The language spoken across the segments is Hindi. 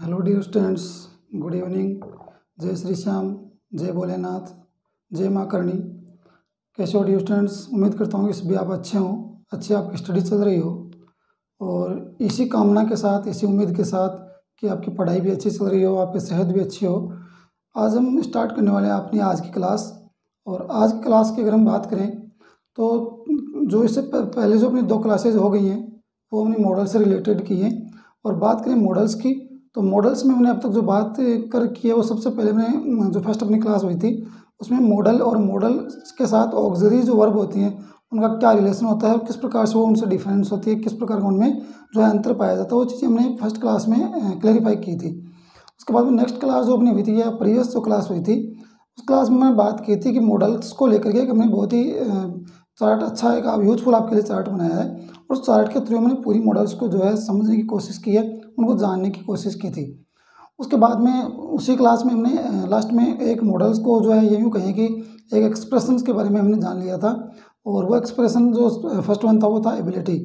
Hello dear students, good evening. जय श्री श्याम, जय भोलेनाथ, जय माँ करणी। कैसे हो डियर स्टूडेंट्स? उम्मीद करता हूँ कि सभी आप अच्छे हों, अच्छी आपकी स्टडी चल रही हो और इसी कामना के साथ, इसी उम्मीद के साथ कि आपकी पढ़ाई भी अच्छी चल रही हो, आपकी सेहत भी अच्छी हो। आज हम स्टार्ट करने वाले हैं अपनी आज की क्लास। और आज की क्लास की अगर हम बात करें तो जो इससे पहले जो अपनी 2 क्लासेज हो गई हैं वो हमने मॉडल से रिलेटेड की हैं। और बात करें मॉडल्स की तो मॉडल्स में हमने अब तक जो बात कर की है वो सबसे पहले हमने जो फर्स्ट अपनी क्लास हुई थी उसमें मॉडल और मॉडल के साथ ऑक्सिलरी जो वर्ब होती हैं उनका क्या रिलेशन होता है और किस प्रकार से वो उनसे डिफरेंस होती है, किस प्रकार का उनमें जो है अंतर पाया जाता है, वो चीज़ें हमने फर्स्ट क्लास में क्लैरिफाई की थी। उसके बाद में नेक्स्ट क्लास जो अपनी हुई थी या प्रीवियस जो क्लास हुई थी उस क्लास में मैंने बात की थी कि मॉडल्स को लेकर के हमने बहुत ही चार्ट अच्छा एक यूजफुल आपके लिए चार्ट बनाया है और उस चार्ट के थ्रू मैंने पूरी मॉडल्स को जो है समझने की कोशिश की है, उनको जानने की कोशिश की थी। उसके बाद में उसी क्लास में हमने लास्ट में एक मॉडल्स को जो है ये यूँ कहें कि एक एक्सप्रेशंस के बारे में हमने जान लिया था। और वो एक्सप्रेशन जो फर्स्ट वन था वो था एबिलिटी।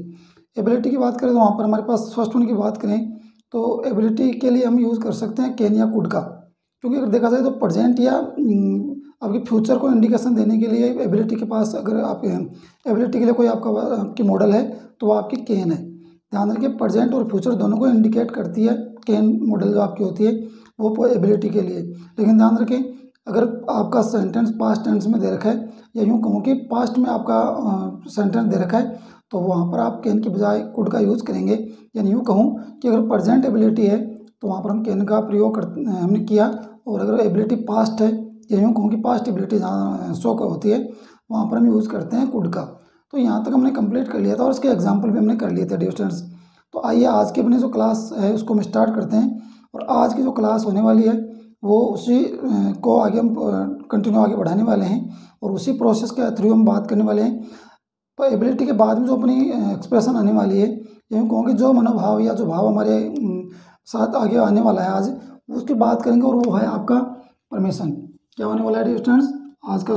एबिलिटी की बात करें तो वहाँ पर हमारे पास फर्स्ट वन की बात करें तो एबिलिटी के लिए हम यूज़ कर सकते हैं कैन या कुड का, क्योंकि अगर देखा जाए तो प्रेजेंट या आपके फ्यूचर को इंडिकेशन देने के लिए एबिलिटी के पास, अगर आप एबिलिटी के लिए कोई आपकी मॉडल है तो वो आपकी कैन है। ध्यान रखिए, प्रेजेंट और फ्यूचर दोनों को इंडिकेट करती है कैन मॉडल जो आपकी होती है वो एबिलिटी के लिए। लेकिन ध्यान रखें, अगर आपका सेंटेंस पास्ट टेंस में दे रखा है या यूँ कहूँ कि पास्ट में आपका सेंटेंस दे रखा है तो वहाँ पर आप कैन की बजाय कुड का यूज़ करेंगे। यानी यूँ कहूँ कि अगर प्रेजेंट एबिलिटी है तो वहाँ पर हम कैन का प्रयोग हमने किया, और अगर एबिलिटी पास्ट है या यूँ कहूँ कि पास्ट एबिलिटी जहाँ शो होती है वहाँ पर हम यूज़ करते हैं कुड का। तो यहाँ तक हमने कंप्लीट कर लिया था और इसके एग्जाम्पल भी हमने कर लिए थे डियर स्टूडेंट्स। तो आइए आज की अपनी जो क्लास है उसको हम स्टार्ट करते हैं। और आज की जो क्लास होने वाली है वो उसी को आगे हम कंटिन्यू आगे बढ़ाने वाले हैं और उसी प्रोसेस के थ्रू हम बात करने वाले हैं। तो एबिलिटी के बाद में जो अपनी एक्सप्रेशन आने वाली है, यूँ कहूँगी जो मनोभाव या जो भाव हमारे साथ आगे आने वाला है आज, उसकी बात करेंगे और वो है आपका परमिशन। क्या होने वाला है डियर स्टूडेंट्स? आज का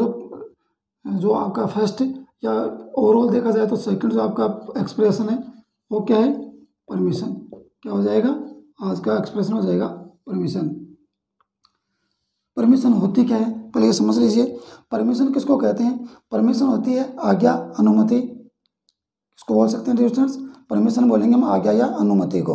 जो आपका फर्स्ट या ओवरऑल देखा जाए तो सेकंड जो आपका एक्सप्रेशन है वो क्या है? परमिशन। क्या हो जाएगा? आज का एक्सप्रेशन हो जाएगा परमिशन। परमिशन होती क्या है पहले ये समझ लीजिए। परमिशन किसको कहते हैं? परमिशन होती है आज्ञा, अनुमति। किसको बोल सकते हैं डियर स्टूडेंट्स? परमिशन बोलेंगे हम आज्ञा या अनुमति को।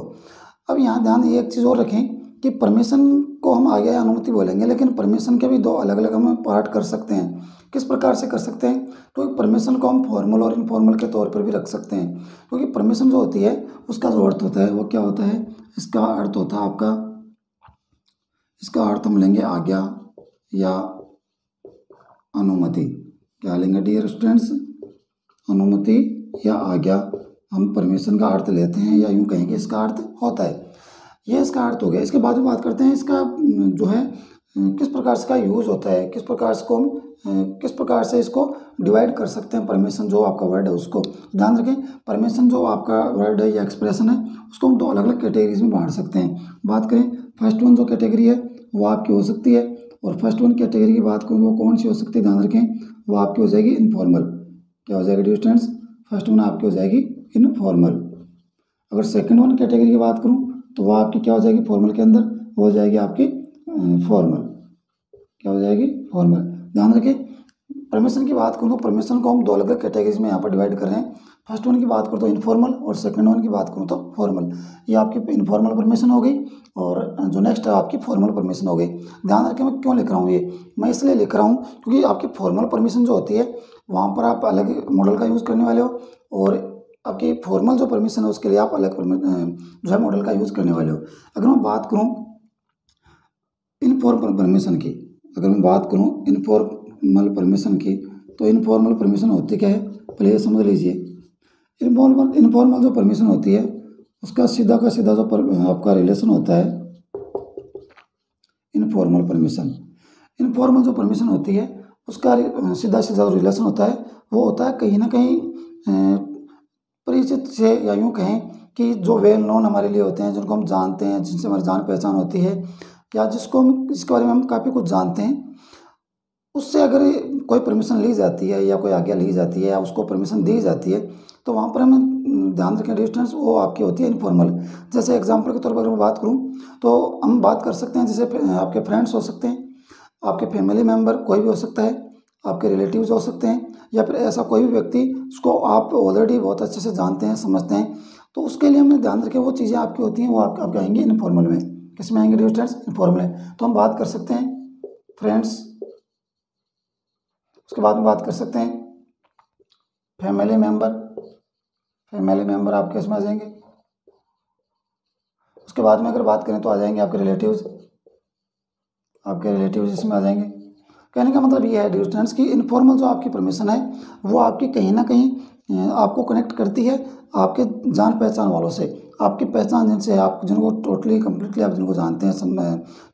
अब यहाँ ध्यान ये एक चीज़ और रखें कि परमिशन को हम आज्ञा या अनुमति बोलेंगे, लेकिन परमिशन के भी 2 अलग अलग हम पार्ट कर सकते हैं। किस प्रकार से कर सकते हैं? तो परमिशन को हम फॉर्मल और इनफॉर्मल के तौर पर भी रख सकते हैं, क्योंकि परमिशन जो होती है उसका जो अर्थ होता है वो क्या होता है? इसका अर्थ होता है आपका, इसका अर्थ हम लेंगे आज्ञा या अनुमति। क्या लेंगे डियर स्टूडेंट्स? अनुमति या आज्ञा हम परमिशन का अर्थ लेते हैं, या यूँ कहेंगे इसका अर्थ होता है। ये इसका अर्थ हो गया। इसके बाद में बात करते हैं इसका जो है किस प्रकार से का यूज़ होता है, किस प्रकार से को हम किस प्रकार से इसको डिवाइड कर सकते हैं। परमिशन जो आपका वर्ड है उसको ध्यान रखें, परमिशन जो आपका वर्ड है या एक्सप्रेशन है उसको हम 2 अलग अलग कैटेगरीज में बांट सकते हैं। बात करें फर्स्ट वन जो कैटेगरी है वो आपकी हो सकती है, और फर्स्ट वन कैटेगरी की बात करूँ वो कौन सी हो सकती है? ध्यान रखें, वो आपकी हो जाएगी इनफॉर्मल। क्या हो जाएगा डियर स्टूडेंट्स? फर्स्ट वन आपकी हो जाएगी इनफॉर्मल। अगर सेकंड वन कैटेगरी की बात करूँ तो वो आपकी क्या हो जाएगी? फॉर्मल के अंदर वो हो जाएगी आपकी फॉर्मल। क्या हो जाएगी? फॉर्मल। ध्यान रखें, परमिशन की बात करूँ तो परमिशन को हम 2 अलग अलग कैटेगरीज में यहाँ पर डिवाइड कर रहे हैं। फर्स्ट वन की बात करूँ तो इनफॉर्मल और सेकंड वन की बात करूँ तो फॉर्मल। ये आपकी इनफॉर्मल परमिशन हो गई और जो नेक्स्ट है आपकी फॉर्मल परमिशन हो गई। ध्यान रखें, मैं क्यों लिख रहा हूँ ये? मैं इसलिए लिख रहा हूँ क्योंकि आपकी फॉर्मल परमिशन जो होती है वहाँ पर आप अलग मॉडल का यूज़ करने वाले हो, और आपकी फॉर्मल जो परमिशन है उसके लिए आप अलग जो है मॉडल का यूज़ करने वाले हो। अगर मैं बात करूँ इनफॉर्मल परमिशन की, अगर मैं बात करूँ इनफॉर्मल परमिशन की, तो इनफॉर्मल परमिशन होती क्या है पहले ये समझ लीजिए। इनफॉर्मल जो परमिशन होती है उसका सीधा का सीधा जो आपका रिलेशन होता है इनफॉर्मल परमिशन। इनफॉर्मल जो परमिशन होती है उसका सीधा सीधा जो रिलेशन होता है वो होता है कहीं ना कहीं परिचित से, या यूँ कहें कि जो वेल नोन हमारे लिए होते हैं, जिनको हम जानते हैं, जिनसे हमारी जान पहचान होती है, या जिसके बारे में हम काफ़ी कुछ जानते हैं, उससे अगर कोई परमिशन ली जाती है या कोई आज्ञा ली जाती है या उसको परमिशन दी जाती है तो वहाँ पर हम ध्यान रखें डियर स्टूडेंट्स, वो आपकी होती है इनफॉर्मल। जैसे एग्जांपल के तौर पर अगर मैं बात करूँ तो हम बात कर सकते हैं, जैसे आपके फ्रेंड्स हो सकते हैं, आपके फैमिली मेम्बर कोई भी हो सकता है, आपके रिलेटिव्स हो सकते हैं, या फिर ऐसा कोई भी व्यक्ति जिसको आप ऑलरेडी बहुत अच्छे से जानते हैं, समझते हैं, तो उसके लिए हमें ध्यान रखें वो चीज़ें आपकी होती हैं वो आपके आएंगी इनफॉर्मल में। किस में आएंगे डियर स्टूडेंट्स? इनफॉर्मल में। तो हम बात कर सकते हैं फ्रेंड्स, उसके बाद में बात कर सकते हैं फैमिली मेम्बर, फैमिली मेम्बर आपके इसमें आ जाएंगे। उसके बाद में अगर बात करें तो आ जाएंगे आपके रिलेटिव्स, आपके रिलेटिव्स इसमें आ जाएंगे। कहने का मतलब ये है डियर स्टूडेंट्स कि इनफॉर्मल जो आपकी परमिशन है वो आपकी कहीं ना कहीं आपको कनेक्ट करती है आपके जान पहचान वालों से, आपकी पहचान जिनसे आप जिनको टोटली कम्प्लीटली आप जिनको जानते हैं,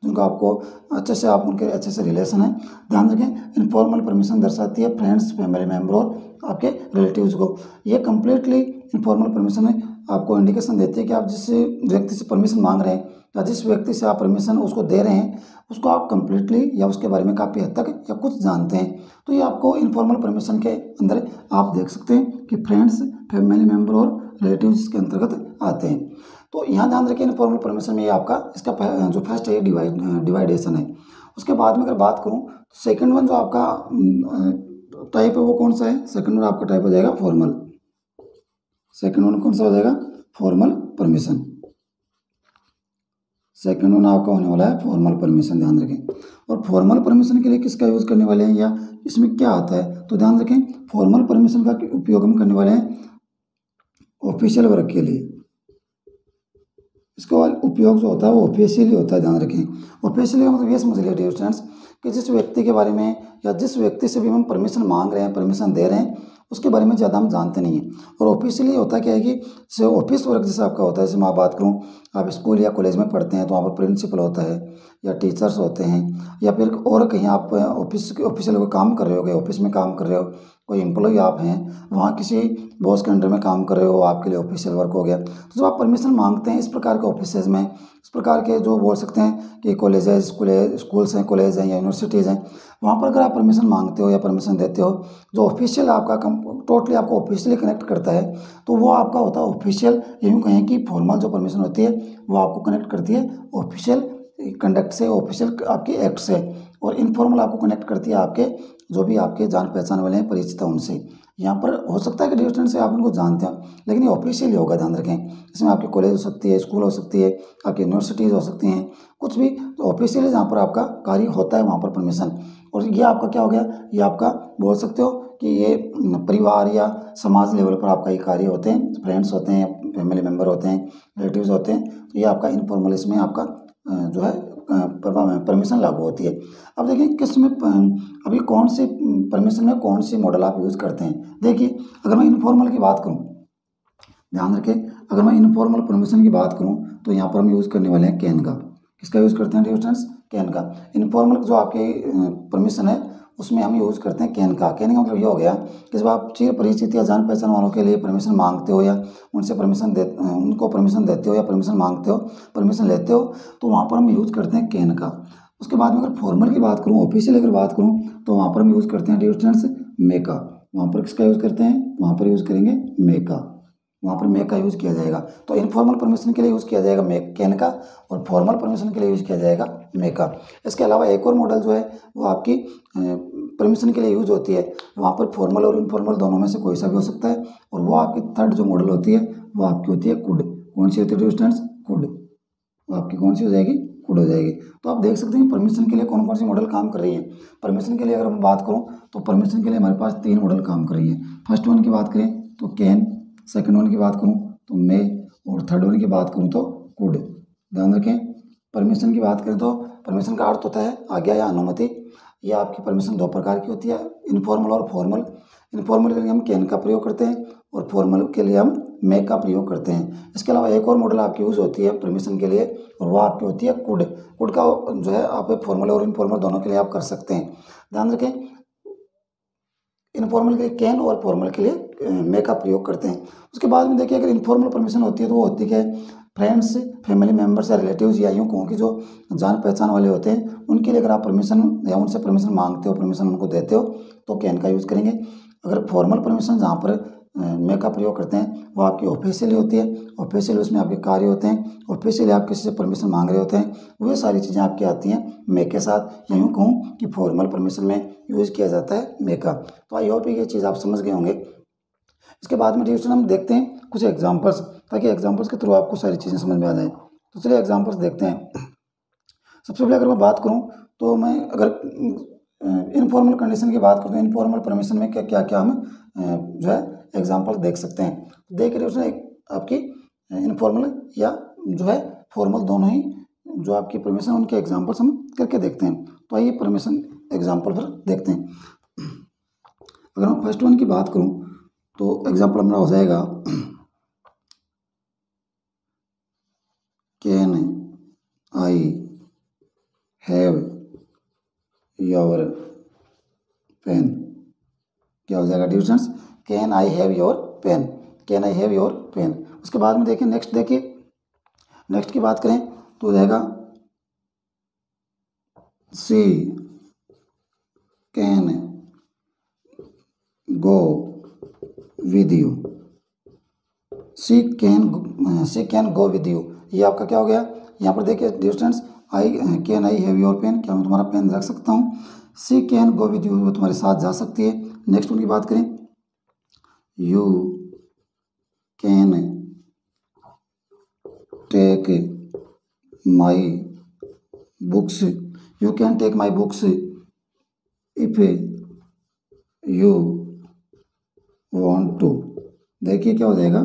जिनको आपको अच्छे से आप उनके अच्छे से रिलेशन है। ध्यान रखें इनफॉर्मल परमिशन दर्शाती है फ्रेंड्स, फैमिली मेम्बर और आपके रिलेटिव्स को। ये कम्प्लीटली इनफॉर्मल परमिशन है आपको इंडिकेशन देती है कि आप जिस व्यक्ति से परमिशन मांग रहे हैं या जिस व्यक्ति से आप परमिशन उसको दे रहे हैं उसको आप कम्प्लीटली या उसके बारे में काफ़ी हद तक या कुछ जानते हैं। तो ये आपको इनफॉर्मल परमिशन के अंदर आप देख सकते हैं कि फ्रेंड्स, फैमिली मेम्बर और रिलेटिव्स के अंतर्गत आते हैं। तो यहाँ ध्यान रखिए इनफॉर्मल परमिशन में ये आपका इसका जो फर्स्ट है डिवाइडेशन है। उसके बाद में अगर बात करूँ तो सेकेंड वन जो आपका टाइप है वो कौन सा है? सेकेंड वन आपका टाइप हो जाएगा फॉर्मल। सेकेंड वन कौन सा हो जाएगा? Formal permission. सेकेंड वन आपका होने वाला है फॉर्मल परमिशन, ध्यान रखें। और फॉर्मल परमिशन के लिए किसका यूज़ करने वाले हैं या इसमें क्या आता है? तो ध्यान रखें फॉर्मल परमिशन का उपयोग हम करने वाले हैं ऑफिशियल वर्क के लिए। इसका उपयोग जो होता है वो ऑफिशियली होता है, ध्यान रखें। ऑफिशियली मतलब ये समझ लिया डियर स्टूडेंट्स कि जिस व्यक्ति के बारे में या जिस व्यक्ति से भी हम परमिशन मांग रहे हैं, परमिशन दे रहे हैं, उसके बारे में ज़्यादा हम जानते नहीं हैं। और ऑफिशियली होता क्या है कि जैसे ऑफिस वर्क जैसे आपका होता है, जैसे मैं बात करूँ आप स्कूल या कॉलेज में पढ़ते हैं तो वहाँ पर प्रिंसिपल होता है या टीचर्स होते हैं, या फिर और कहीं आप ऑफिशियल कोई काम कर रहे हो, ऑफिस में काम कर रहे हो, कोई एम्प्लॉय आप हैं, वहाँ किसी बॉस के अंडर में काम कर रहे हो, आपके लिए ऑफिशियल वर्क हो गया। तो जब आप परमिशन मांगते हैं इस प्रकार के ऑफिसेज में, इस प्रकार के जो बोल सकते हैं कि कॉलेज है, स्कूल्स हैं, कॉलेज हैं या यूनिवर्सिटीज़ हैं, वहाँ पर अगर आप परमिशन मांगते हो या परमिशन देते हो, जो ऑफिशियल आपका टोटली आपको ऑफिशियली कनेक्ट करता है, तो वो आपका होता है ऑफिशियल। यूँ कहें कि फॉर्मल जो परमिशन होती है वो आपको कनेक्ट करती है ऑफिशियल कंडक्ट से, ऑफिशियल आपके एक्ट से, और इनफॉर्मल आपको कनेक्ट करती है आपके जो भी आपके जान पहचान वाले हैं, परिचित हैं उनसे। यहाँ पर हो सकता है कि डिस्टेंस से आप उनको जानते हो, लेकिन ये ऑफिशियली होगा, ध्यान रखें। इसमें आपकी कॉलेज हो सकती है, स्कूल हो सकती है, आपकी यूनिवर्सिटीज़ हो सकती हैं, कुछ भी, तो ऑफिशियली जहाँ पर आपका कार्य होता है वहाँ पर परमिशन। और ये आपका क्या हो गया, ये आपका बोल सकते हो कि ये परिवार या समाज लेवल पर आपका ये कार्य होते हैं, फ्रेंड्स होते हैं, फैमिली मेम्बर होते हैं, रिलेटिव्स होते हैं, तो ये आपका इनफॉर्मल इसमें आपका जो है परमिशन लागू होती है। अब देखिए किस में अभी कौन सी परमिशन में कौन सी मॉडल आप यूज़ करते हैं। देखिए अगर मैं इनफॉर्मल की बात करूं, ध्यान रखें, अगर मैं इनफॉर्मल परमिशन की बात करूं तो यहाँ पर हम यूज़ करने वाले हैं कैन का। किसका यूज़ करते हैं स्टूडेंट्स? कैन का। इनफॉर्मल जो आपके परमिशन है उसमें हम यूज़ करते हैं कैन का। कहने का मतलब ये हो गया कि जब आप चिर परिचित या जान पहचान वालों के लिए परमिशन मांगते हो या उनसे उनको परमिशन देते हो या परमिशन मांगते हो, परमिशन लेते हो, तो वहाँ पर हम यूज़ करते हैं कैन का। उसके बाद में अगर फॉर्मल की बात करूँ, ऑफिशियल अगर बात करूँ, तो वहाँ पर हम यूज़ करते हैं स्टूडेंट्स मेका। वहाँ पर किसका यूज़ करते हैं? वहाँ पर यूज़ करेंगे मेका, वहाँ पर मेक का यूज़ किया जाएगा। तो इनफॉर्मल परमिशन के लिए यूज़ किया जाएगा कैन का, और फॉर्मल परमिशन के लिए यूज़ किया जाएगा मेका। इसके अलावा एक और मॉडल जो है वो आपकी परमिशन के लिए यूज़ होती है, वहाँ पर फॉर्मल और इनफॉर्मल दोनों में से कोई सा भी हो सकता है, और वो आपकी थर्ड जो मॉडल होती है वो आपकी होती है कुड। कौन सी होती है स्टूडेंट्स? कुड। आपकी कौन सी हो जाएगी? कुड हो जाएगी। तो आप देख सकते हैं परमिशन के लिए कौन कौन सी मॉडल काम कर रही है। परमिशन के लिए अगर मैं बात करूँ तो परमिशन के लिए हमारे पास 3 मॉडल काम कर रही है। फर्स्ट वन की बात करें तो कैन, सेकंड वन की बात करूं तो मे, और थर्ड वन की बात करूं तो कुड। ध्यान रखें परमिशन की बात करें तो परमिशन का अर्थ होता है आज्ञा या अनुमति। ये आपकी परमिशन 2 प्रकार की होती है, इनफॉर्मल और फॉर्मल। इनफॉर्मल के लिए हम कैन का प्रयोग करते हैं और फॉर्मल के लिए हम मेक का प्रयोग करते हैं। इसके अलावा एक और मॉडल आपकी यूज़ होती है परमिशन के लिए, और वो आपकी होती है कुड। कुड का जो है आप फॉर्मल और इनफॉर्मल दोनों के लिए आप कर सकते हैं। ध्यान रखें इनफॉर्मल के लिए कैन और फॉर्मल के लिए मे का प्रयोग करते हैं। उसके बाद में देखिए अगर इनफॉर्मल परमिशन होती है तो वो होती है फ्रेंड्स, फैमिली मेम्बर्स या रिलेटिव्स या यूँ कहूँ कि जो जान पहचान वाले होते हैं उनके लिए अगर आप परमिशन या उनसे परमिशन मांगते हो, परमिशन उनको देते हो, तो कैन का यूज़ करेंगे। अगर फॉर्मल परमिशन जहाँ पर मे का प्रयोग करते हैं वो आपकी ऑफिशियली होती है। ऑफिशियल उसमें आपके कार्य होते हैं, ऑफिशियली आप किसी से परमिशन मांग रहे होते हैं, वो सारी चीज़ें आपकी आती हैं मे के साथ। या यूँ कहूँ कि फॉर्मल परमिशन में यूज़ किया जाता है मे का। तो आई होप ये चीज़ आप समझ गए होंगे। इसके बाद में डिस्कशन हम देखते हैं कुछ एग्जाम्पल्स, ताकि एग्जाम्पल्स के थ्रू आपको सारी चीज़ें समझ में आ जाए। तो चलिए एग्जाम्पल्स देखते हैं। सबसे पहले अगर मैं बात करूं तो मैं अगर इनफॉर्मल कंडीशन की बात करूं तो इनफॉर्मल परमिशन में क्या क्या क्या हम जो है एग्जाम्पल देख सकते हैं। देख रहे उसमें आपकी इनफॉर्मल या जो है फॉर्मल दोनों ही जो आपकी परमिशन उनके एग्जाम्पल्स हम करके देखते हैं। तो आइए परमिशन एग्जाम्पल पर देखते हैं। अगर मैं फर्स्ट वन की बात करूं तो एग्जाम्पल हमारा हो जाएगा can I have your pen. क्या हो जाएगा distance, can I have your pen, can I have your pen. उसके बाद में देखिए नेक्स्ट, देखिए नेक्स्ट की बात करें तो हो जाएगा she can go with you, she can go with you. ये आपका क्या हो गया, यहाँ पर देखिए distance I can I have your pen, क्या मैं तुम्हारा पेन रख सकता हूँ। She can go with you, वो तुम्हारे साथ जा सकती है। नेक्स्ट उनकी बात करें, you can take my books, you can take my books if you want to. देखिए क्या हो जाएगा,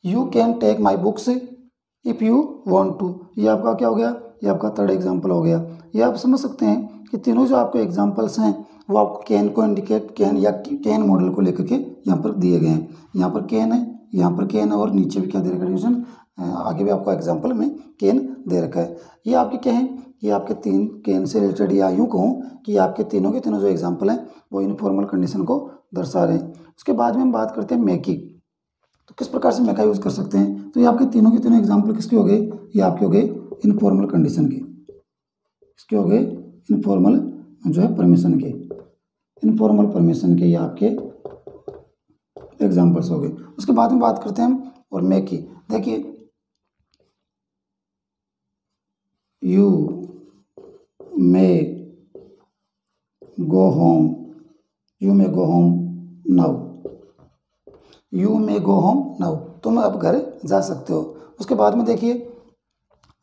you can take my books if you want to. ये आपका क्या हो गया, ये आपका थर्ड एग्जाम्पल हो गया। ये आप समझ सकते हैं कि तीनों जो आपके एग्जाम्पल्स हैं वो आपको कैन को इंडिकेट, कैन या कैन मॉडल को लेकर के यहाँ पर दिए गए हैं। यहाँ पर कैन है, यहाँ पर कैन है, और नीचे भी क्या दे रखा है डिवीजन, आगे भी आपको एग्जाम्पल में कैन दे रखा है। ये आपके क्या है, ये आपके तीन कैन से रिलेटेड, या यूँ कहूँ कि आपके तीनों के तीनों जो एग्जाम्पल हैं वो इनफॉर्मल कंडीशन को दर्शा रहे हैं। उसके बाद में हम बात करते हैं मे की। तो किस प्रकार से मे का यूज़ कर सकते हैं, तो ये आपके तीनों के तीनों एग्जाम्पल किसके हो गए, ये आपके हो गए इनफॉर्मल कंडीशन के, इसके हो गए इनफॉर्मल जो है परमिशन के, इनफॉर्मल परमिशन के ये आपके एग्जाम्पल्स हो गए। उसके बाद में बात करते हैं हम और मे की। देखिए you may go home, you may go home now, you may go home now, तुम अब घर जा सकते हो। उसके बाद में देखिए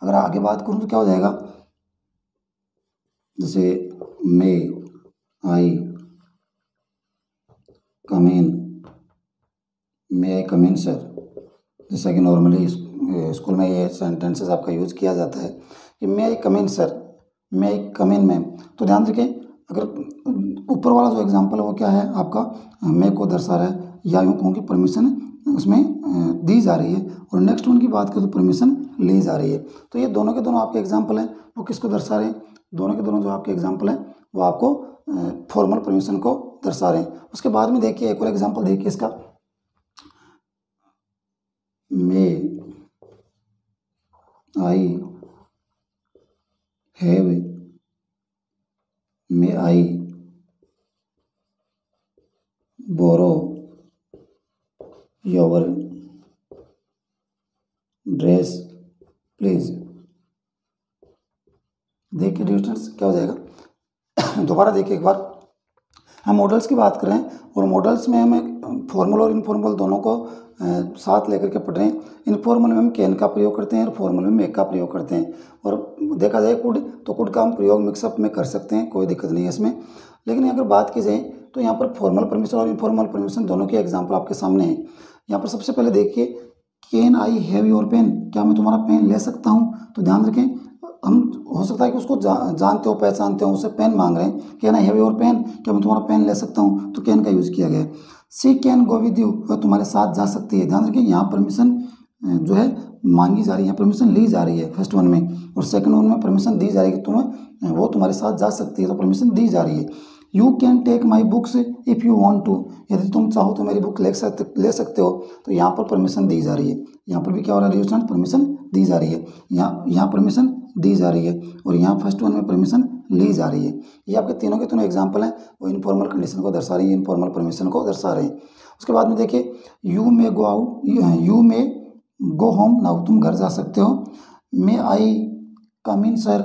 अगर आगे बात करूँ तो क्या हो जाएगा, जैसे मे आई कम इन, मे आई कम इन सर, जैसा कि नॉर्मली स्कूल में ये सेंटेंसेस आपका यूज़ किया जाता है कि मे आई कम इन सर, मे आई कम इन मैम। तो ध्यान रखें, अगर ऊपर वाला जो एग्जांपल है वो क्या है आपका मे को दर्शा रहा है, या यूँ कहूँ कि परमिशन उसमें दी जा रही है, और नेक्स्ट वन की बात करें तो परमिशन ली जा रही है। तो ये दोनों के दोनों आपके एग्जाम्पल हैं वो किसको दर्शा रहे हैं, दोनों के दोनों जो आपके एग्जाम्पल हैं वो आपको फॉर्मल परमिशन को दर्शा रहे हैं। उसके बाद में देखिए एक और एग्जाम्पल देखिए इसका, may I have, may I borrow your dress please. देखिए डिस्टेंस क्या हो जाएगा दोबारा देखिए एक बार, हम मॉडल्स की बात करें और मॉडल्स में हमें फॉर्मल और इनफॉर्मल दोनों को साथ लेकर के पढ़ रहे हैं। इनफॉर्मल में हम कैन का प्रयोग करते हैं और फॉर्मल में मेक का प्रयोग करते हैं, और देखा जाए कुड तो कुड का हम प्रयोग मिक्सअप में कर सकते हैं, कोई दिक्कत नहीं है इसमें। लेकिन अगर बात की जाए तो यहाँ पर फॉर्मल परमिशन और इनफॉर्मल परमिशन दोनों के एग्जाम्पल आपके सामने हैं। यहाँ पर सबसे पहले देखिए can I have your pen, क्या मैं तुम्हारा पेन ले सकता हूँ। तो ध्यान रखें, हम हो सकता है कि उसको जानते हो, पहचानते हो, उससे पेन मांग रहे हैं, can I have your pen, क्या मैं तुम्हारा पेन ले सकता हूँ, तो कैन का यूज़ किया गया है। सी कैन गो विद यू, वह तुम्हारे साथ जा सकती है। ध्यान रखें यहाँ परमिशन जो है मांगी जा रही है, परमिशन ली जा रही है फर्स्ट वन में, और सेकंड वन में परमिशन दी जा रही है कि तुम्हें वो तुम्हारे साथ जा सकती है, तो परमिशन दी जा रही है। You can take my books if you want to, यदि तुम चाहो तो मेरी बुक ले सकते हो, तो यहाँ पर परमिशन दी जा रही है। यहाँ पर भी क्या हो रहा है स्टूडेंट, परमिशन दी जा रही है, यहाँ परमिशन दी जा रही है, और यहाँ फर्स्ट वन में परमिशन ली जा रही है। ये आपके तीनों के तीनों एग्जाम्पल हैं वो इनफॉर्मल कंडीशन को दर्शा रही है, इनफॉर्मल परमिशन को दर्शा रहे हैं। उसके बाद में देखिए you may go out, you may go home now, तुम घर जा सकते हो। मे आई कम इन सर,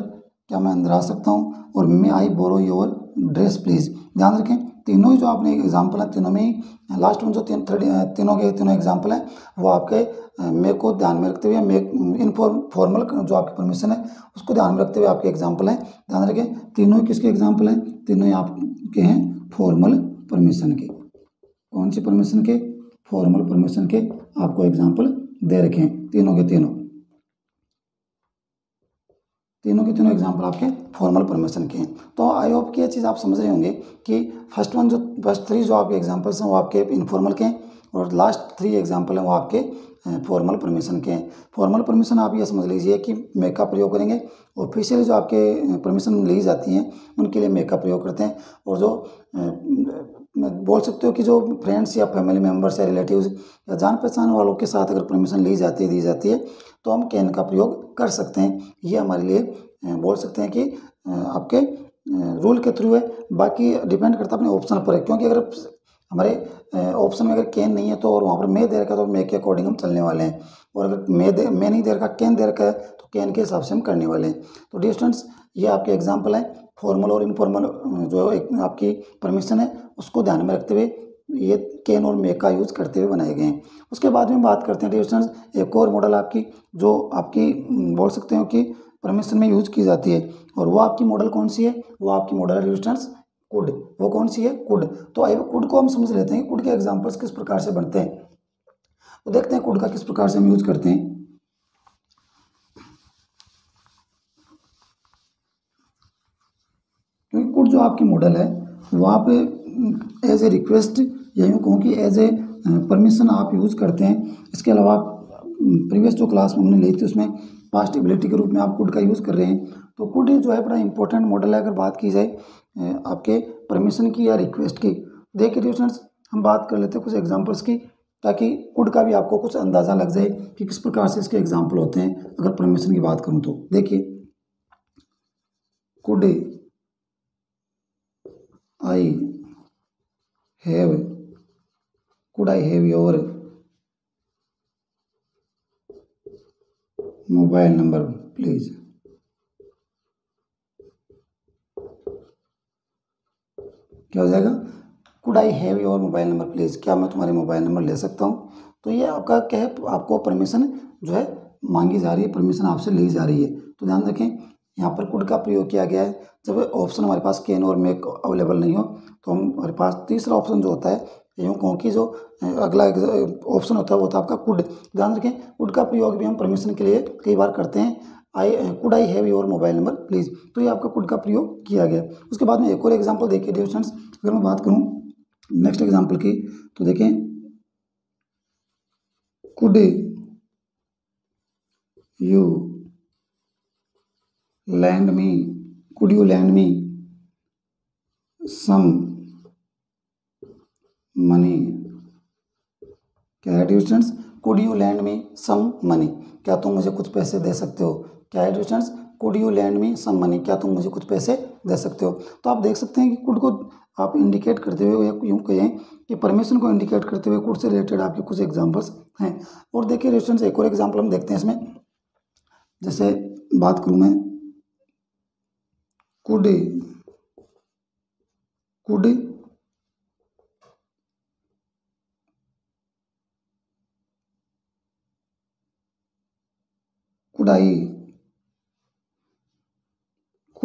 क्या मैं अंदर आ सकता हूँ। और मे I borrow your dress please. ध्यान रखें तीनों ही जो आपने एग्जाम्पल है, तीनों में ही लास्ट में जो तीनों के तीनों एग्जाम्पल हैं वो आपके मे को ध्यान में रखते हुए, मे फॉर्मल जो आपकी परमिशन है उसको ध्यान में रखते हुए आपके एग्जाम्पल हैं। ध्यान रखें तीनों ही किसके एग्जाम्पल हैं, तीनों ही आपके हैं फॉर्मल परमिशन के। कौन सी परमिशन के, फॉर्मल परमिशन के आपको एग्जाम्पल दे रखे हैं। तीनों के तीनों एग्जाम्पल आपके फॉर्मल परमिशन के हैं। तो आई होप कि ये चीज़ आप समझ रहे होंगे कि फर्स्ट 3 जो आपके एग्जाम्पल्स हैं वो आपके इनफॉर्मल के हैं और लास्ट 3 एग्जाम्पल हैं वो आपके फॉर्मल परमिशन के हैं। फॉर्मल परमिशन आप ये समझ लीजिए कि मे का प्रयोग करेंगे। ऑफिशियल जो आपके परमिशन ली जाती हैं उनके लिए मे का प्रयोग करते हैं। और जो बोल सकते हो कि जो फ्रेंड्स या फैमिली मेम्बर्स या रिलेटिव्स या जान पहचान वालों के साथ अगर परमिशन ली जाती है, दी जाती है, तो हम कैन का प्रयोग कर सकते हैं। ये हमारे लिए बोल सकते हैं कि आपके रूल के थ्रू है। बाकी डिपेंड करता है अपने ऑप्शन पर है, क्योंकि अगर हमारे ऑप्शन में अगर कैन नहीं है तो और वहाँ पर मे दे रखा है तो मे के अकॉर्डिंग हम चलने वाले हैं। और अगर मे नहीं दे रखा, कैन दे रखा है तो कैन के हिसाब से हम करने वाले हैं। तो डियर स्टूडेंट्स ये आपके एग्जाम्पल हैं फॉर्मल और इनफॉर्मल जो एक आपकी परमिशन है उसको ध्यान में रखते हुए ये कैन और मे का यूज़ करते हुए बनाए गए हैं। उसके बाद में बात करते हैं डियर स्टूडेंट्स एक और मॉडल आपकी जो आपकी बोल सकते हो कि परमिशन में यूज की जाती है। और वो आपकी मॉडल कौन सी है, वो आपकी मॉडल है डियर स्टूडेंट्स कुड। वो कौन सी है, कुड। तो आइए कुड को हम समझ लेते हैं, कुड के एग्जाम्पल्स किस प्रकार से बनते हैं। तो देखते हैं कुड का किस प्रकार से हम यूज करते हैं। क्योंकि कुड जो आपकी मॉडल है वो आप एज ए रिक्वेस्ट या यूँ कहूँ कि एज ए परमिशन आप यूज़ करते हैं। इसके अलावा प्रीवियस जो क्लास में हमने ली थी उसमें पास्ट एबिलिटी के रूप में आप कुड का यूज़ कर रहे हैं। तो कुड जो है बड़ा इंपॉर्टेंट मॉडल है अगर बात की जाए आपके परमिशन की या रिक्वेस्ट की। देखिए डियर स्टूडेंट्स हम बात कर लेते हैं कुछ एग्जांपल्स की, ताकि कुड का भी आपको कुछ अंदाज़ा लग जाए कि किस प्रकार से इसके एग्जाम्पल होते हैं। अगर परमिशन की बात करूँ तो देखिए could I have your mobile number please. क्या हो जाएगा, could I have your mobile number please, क्या मैं तुम्हारे मोबाइल नंबर ले सकता हूँ। तो ये आपका क्या है, आपको परमिशन जो है मांगी जा रही है, परमिशन आपसे ली जा रही है। तो ध्यान रखें यहाँ पर कुड का प्रयोग किया गया है जब ऑप्शन हमारे पास कैन और मेक अवेलेबल नहीं हो। तो हमारे पास तीसरा ऑप्शन जो होता है यूँ कहूँ कि जो अगला ऑप्शन होता है वो होता है आपका कुड। ध्यान रखें कुड का प्रयोग भी हम परमिशन के लिए कई बार करते हैं। Could I have your mobile number please, तो ये आपका कुड का प्रयोग किया गया। उसके बाद में एक और एग्जांपल देखिए डियर स्टूडेंट्स, अगर मैं बात करूँ नेक्स्ट एग्जांपल की तो देखें could you lend me, could you lend me some money. क्या है dear students, could you lend me some money, क्या तुम मुझे कुछ पैसे दे सकते हो। क्या है dear students, could you lend me some money, क्या तुम मुझे कुछ पैसे दे सकते हो। तो आप देख सकते हैं कि कुड को आप इंडिकेट करते हुए या यूँ कहें कि परमिशन को इंडिकेट करते हुए कुड से रिलेटेड आपके कुछ एग्जांपल्स हैं। और देखिए डियर स्टूडेंट्स एक और एग्जांपल हम देखते हैं इसमें, जैसे बात करूँ मैं could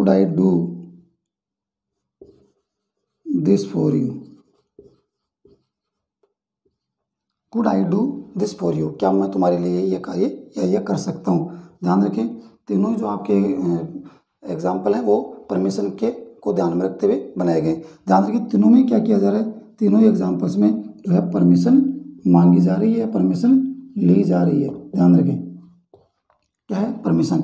I do this for you, could I do this for you, क्या मैं तुम्हारे लिए ये कार्य या ये कर सकता हूँ। ध्यान रखें तीनों ही जो आपके एग्जाम्पल हैं वो परमिशन के को ध्यान में रखते हुए बनाए गए। ध्यान रखें तीनों में क्या किया जा रहा है, तीनों ही एग्जाम्पल्स में जो है परमिशन मांगी जा रही है, परमिशन ली जा रही है। ध्यान रखें क्या है, permission.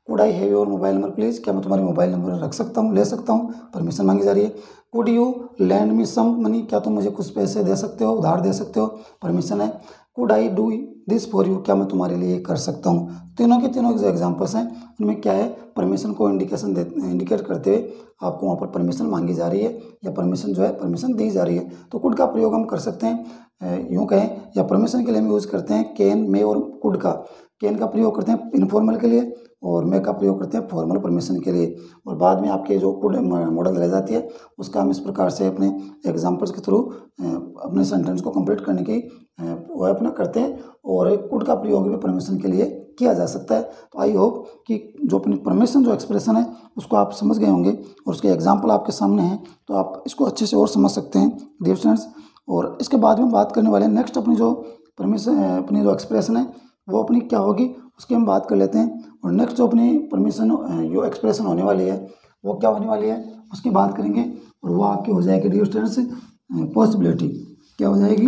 Could I have your mobile number please, क्या मैं तुम्हारे मोबाइल नंबर रख सकता हूँ, ले सकता हूँ, परमिशन मांगी जा रही है। Could you lend me some money, क्या तुम मुझे कुछ पैसे दे सकते हो, उधार दे सकते हो, परमिशन है। Could I do this for you, क्या मैं तुम्हारे लिए कर सकता हूँ। तीनों के तीनों जो एग्जाम्पल्स हैं उनमें क्या है, परमिशन को इंडिकेट करते हुए आपको वहाँ पर परमिशन मांगी जा रही है या परमिशन जो है परमिशन दी जा रही है। तो कुड का प्रयोग हम कर सकते हैं यूँ कहें, या परमिशन के लिए हम यूज़ करते हैं कैन, मे और कुड का। कैन का प्रयोग करते हैं इनफॉर्मल के लिए और मे का प्रयोग करते हैं फॉर्मल परमिशन के लिए। और बाद में आपके जो कुड मॉडल रह जाती है उसका हम इस प्रकार से अपने एग्जाम्पल्स के थ्रू अपने सेंटेंस को कंप्लीट करने की वो अपना करते हैं। और कुड का प्रयोग भी परमिशन के लिए किया जा सकता है। तो आई होप कि जो अपनी परमिशन जो एक्सप्रेशन है उसको आप समझ गए होंगे और उसके एग्जाम्पल आपके सामने हैं, तो आप इसको अच्छे से और समझ सकते हैं डियर स्टूडेंट्स। और इसके बाद में बात करने वाले हैं नेक्स्ट अपनी जो परमिशन अपनी जो एक्सप्रेशन है वो अपनी क्या होगी उसकी हम बात कर लेते हैं। और नेक्स्ट जो अपनी परमिशन जो एक्सप्रेशन होने वाली है वो क्या होने वाली है उसकी बात करेंगे। और वो आपकी हो जाएगी डियर स्टूडेंट्स पॉसिबिलिटी। क्या हो जाएगी,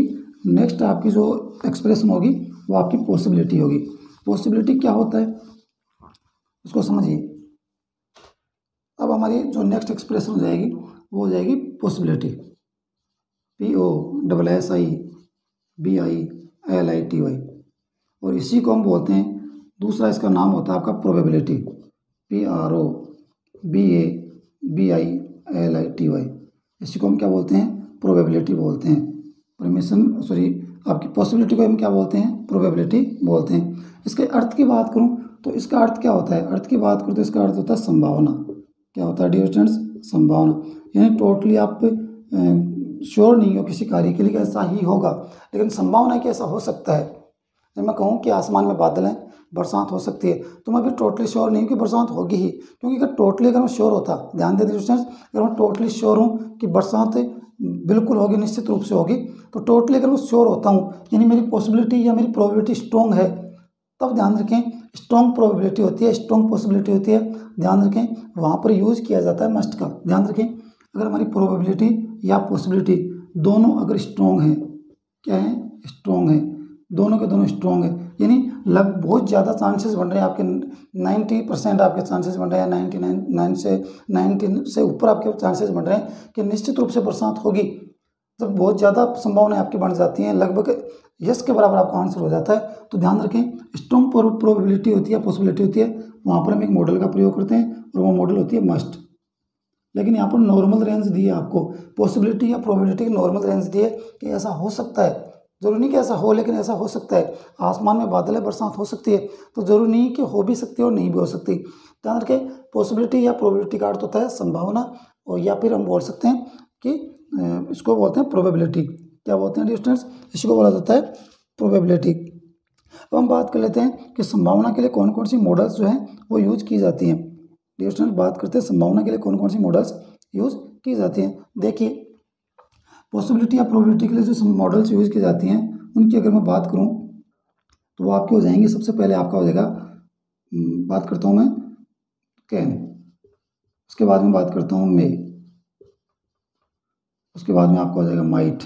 नेक्स्ट आपकी जो एक्सप्रेशन होगी वो आपकी पॉसिबिलिटी होगी। पॉसिबिलिटी क्या होता है उसको समझिए। अब हमारी जो नेक्स्ट एक्सप्रेशन हो जाएगी वो हो जाएगी पॉसिबिलिटी, POSSIBILITY। और इसी को हम बोलते हैं, दूसरा इसका नाम होता है आपका प्रोबेबिलिटी, PROBABILITY। इसी को हम क्या बोलते हैं, प्रोबेबिलिटी बोलते हैं। आपकी पॉसिबिलिटी को हम क्या बोलते हैं, प्रोबेबिलिटी बोलते हैं। इसके अर्थ की बात करूं तो इसका अर्थ क्या होता है, अर्थ की बात करूं तो इसका अर्थ होता है संभावना। क्या होता है डियर स्टूडेंट्स, संभावना। यानी टोटली आप श्योर नहीं हो किसी कार्य के लिए कि ऐसा ही होगा, लेकिन संभावना है कि ऐसा हो सकता है। जब मैं कहूँ कि आसमान में बादल हैं, बरसात हो सकती है, तो मैं भी टोटली श्योर नहीं हूँ कि बरसात होगी ही, क्योंकि अगर मैं श्योर होता, ध्यान दे दीजिए स्टूडेंट्स, अगर मैं टोटली श्योर हूँ कि बरसात बिल्कुल होगी, निश्चित रूप से होगी, तो टोटली अगर मैं श्योर होता हूँ यानी मेरी पॉसिबिलिटी या मेरी प्रोबेबिलिटी स्ट्रॉन्ग है, तब ध्यान रखें स्ट्रॉन्ग प्रोबेबिलिटी होती है, स्ट्रॉन्ग पॉसिबिलिटी होती है। ध्यान रखें वहाँ पर यूज़ किया जाता है मस्ट का। ध्यान रखें अगर हमारी प्रोबेबिलिटी या पॉसिबिलिटी दोनों अगर स्ट्रॉन्ग है, क्या है, स्ट्रॉन्ग है, दोनों के दोनों स्ट्रॉन्ग है, यानी बहुत ज़्यादा चांसेस बन रहे हैं आपके, 90% आपके चांसेस बन रहे हैं, 90 से ऊपर आपके चांसेस बन रहे हैं कि निश्चित रूप से बरसात होगी। जब बहुत ज़्यादा संभावनाएं आपकी बन जाती हैं, लगभग यस के बराबर आपका आंसर हो जाता है, तो ध्यान रखें स्ट्रॉन्ग प्रोबेबिलिटी होती है, पॉसिबिलिटी होती है, वहाँ पर हम एक मॉडल का प्रयोग करते हैं और वो मॉडल होती है मस्ट। लेकिन यहाँ पर नॉर्मल रेंज दी है आपको, पॉसिबिलिटी या प्रोबेबिलिटी की नॉर्मल रेंज दी है कि ऐसा हो सकता है। जरूरी नहीं कि ऐसा हो, लेकिन ऐसा हो सकता है। आसमान में बादल है, बरसात हो सकती है, तो जरूरी नहीं कि हो भी सकती है और नहीं भी हो सकती। ध्यान रखें पॉसिबिलिटी या प्रोबेबिलिटी का अर्थ होता है संभावना, और या फिर हम बोल सकते हैं कि इसको बोलते हैं प्रोबेबिलिटी। क्या बोलते हैं स्टूडेंट्स, इसको बोला जाता है प्रोबेबिलिटी। अब हम बात कर लेते हैं कि संभावना के लिए कौन कौन सी मॉडल्स जो हैं वो यूज की जाती हैं। डियर स्टूडेंट्स, बात करते हैं संभावना के लिए कौन कौन सी मॉडल्स यूज की जाती हैं। देखिए पॉसिबिलिटी या प्रोबेबिलिटी के लिए जो मॉडल्स यूज की जाती हैं उनकी अगर मैं बात करूं तो वो आपके हो जाएंगे। सबसे पहले आपका हो जाएगा, बात करता हूं मैं कैन, उसके बाद में बात करता हूं मे, उसके बाद में आपका हो जाएगा माइट,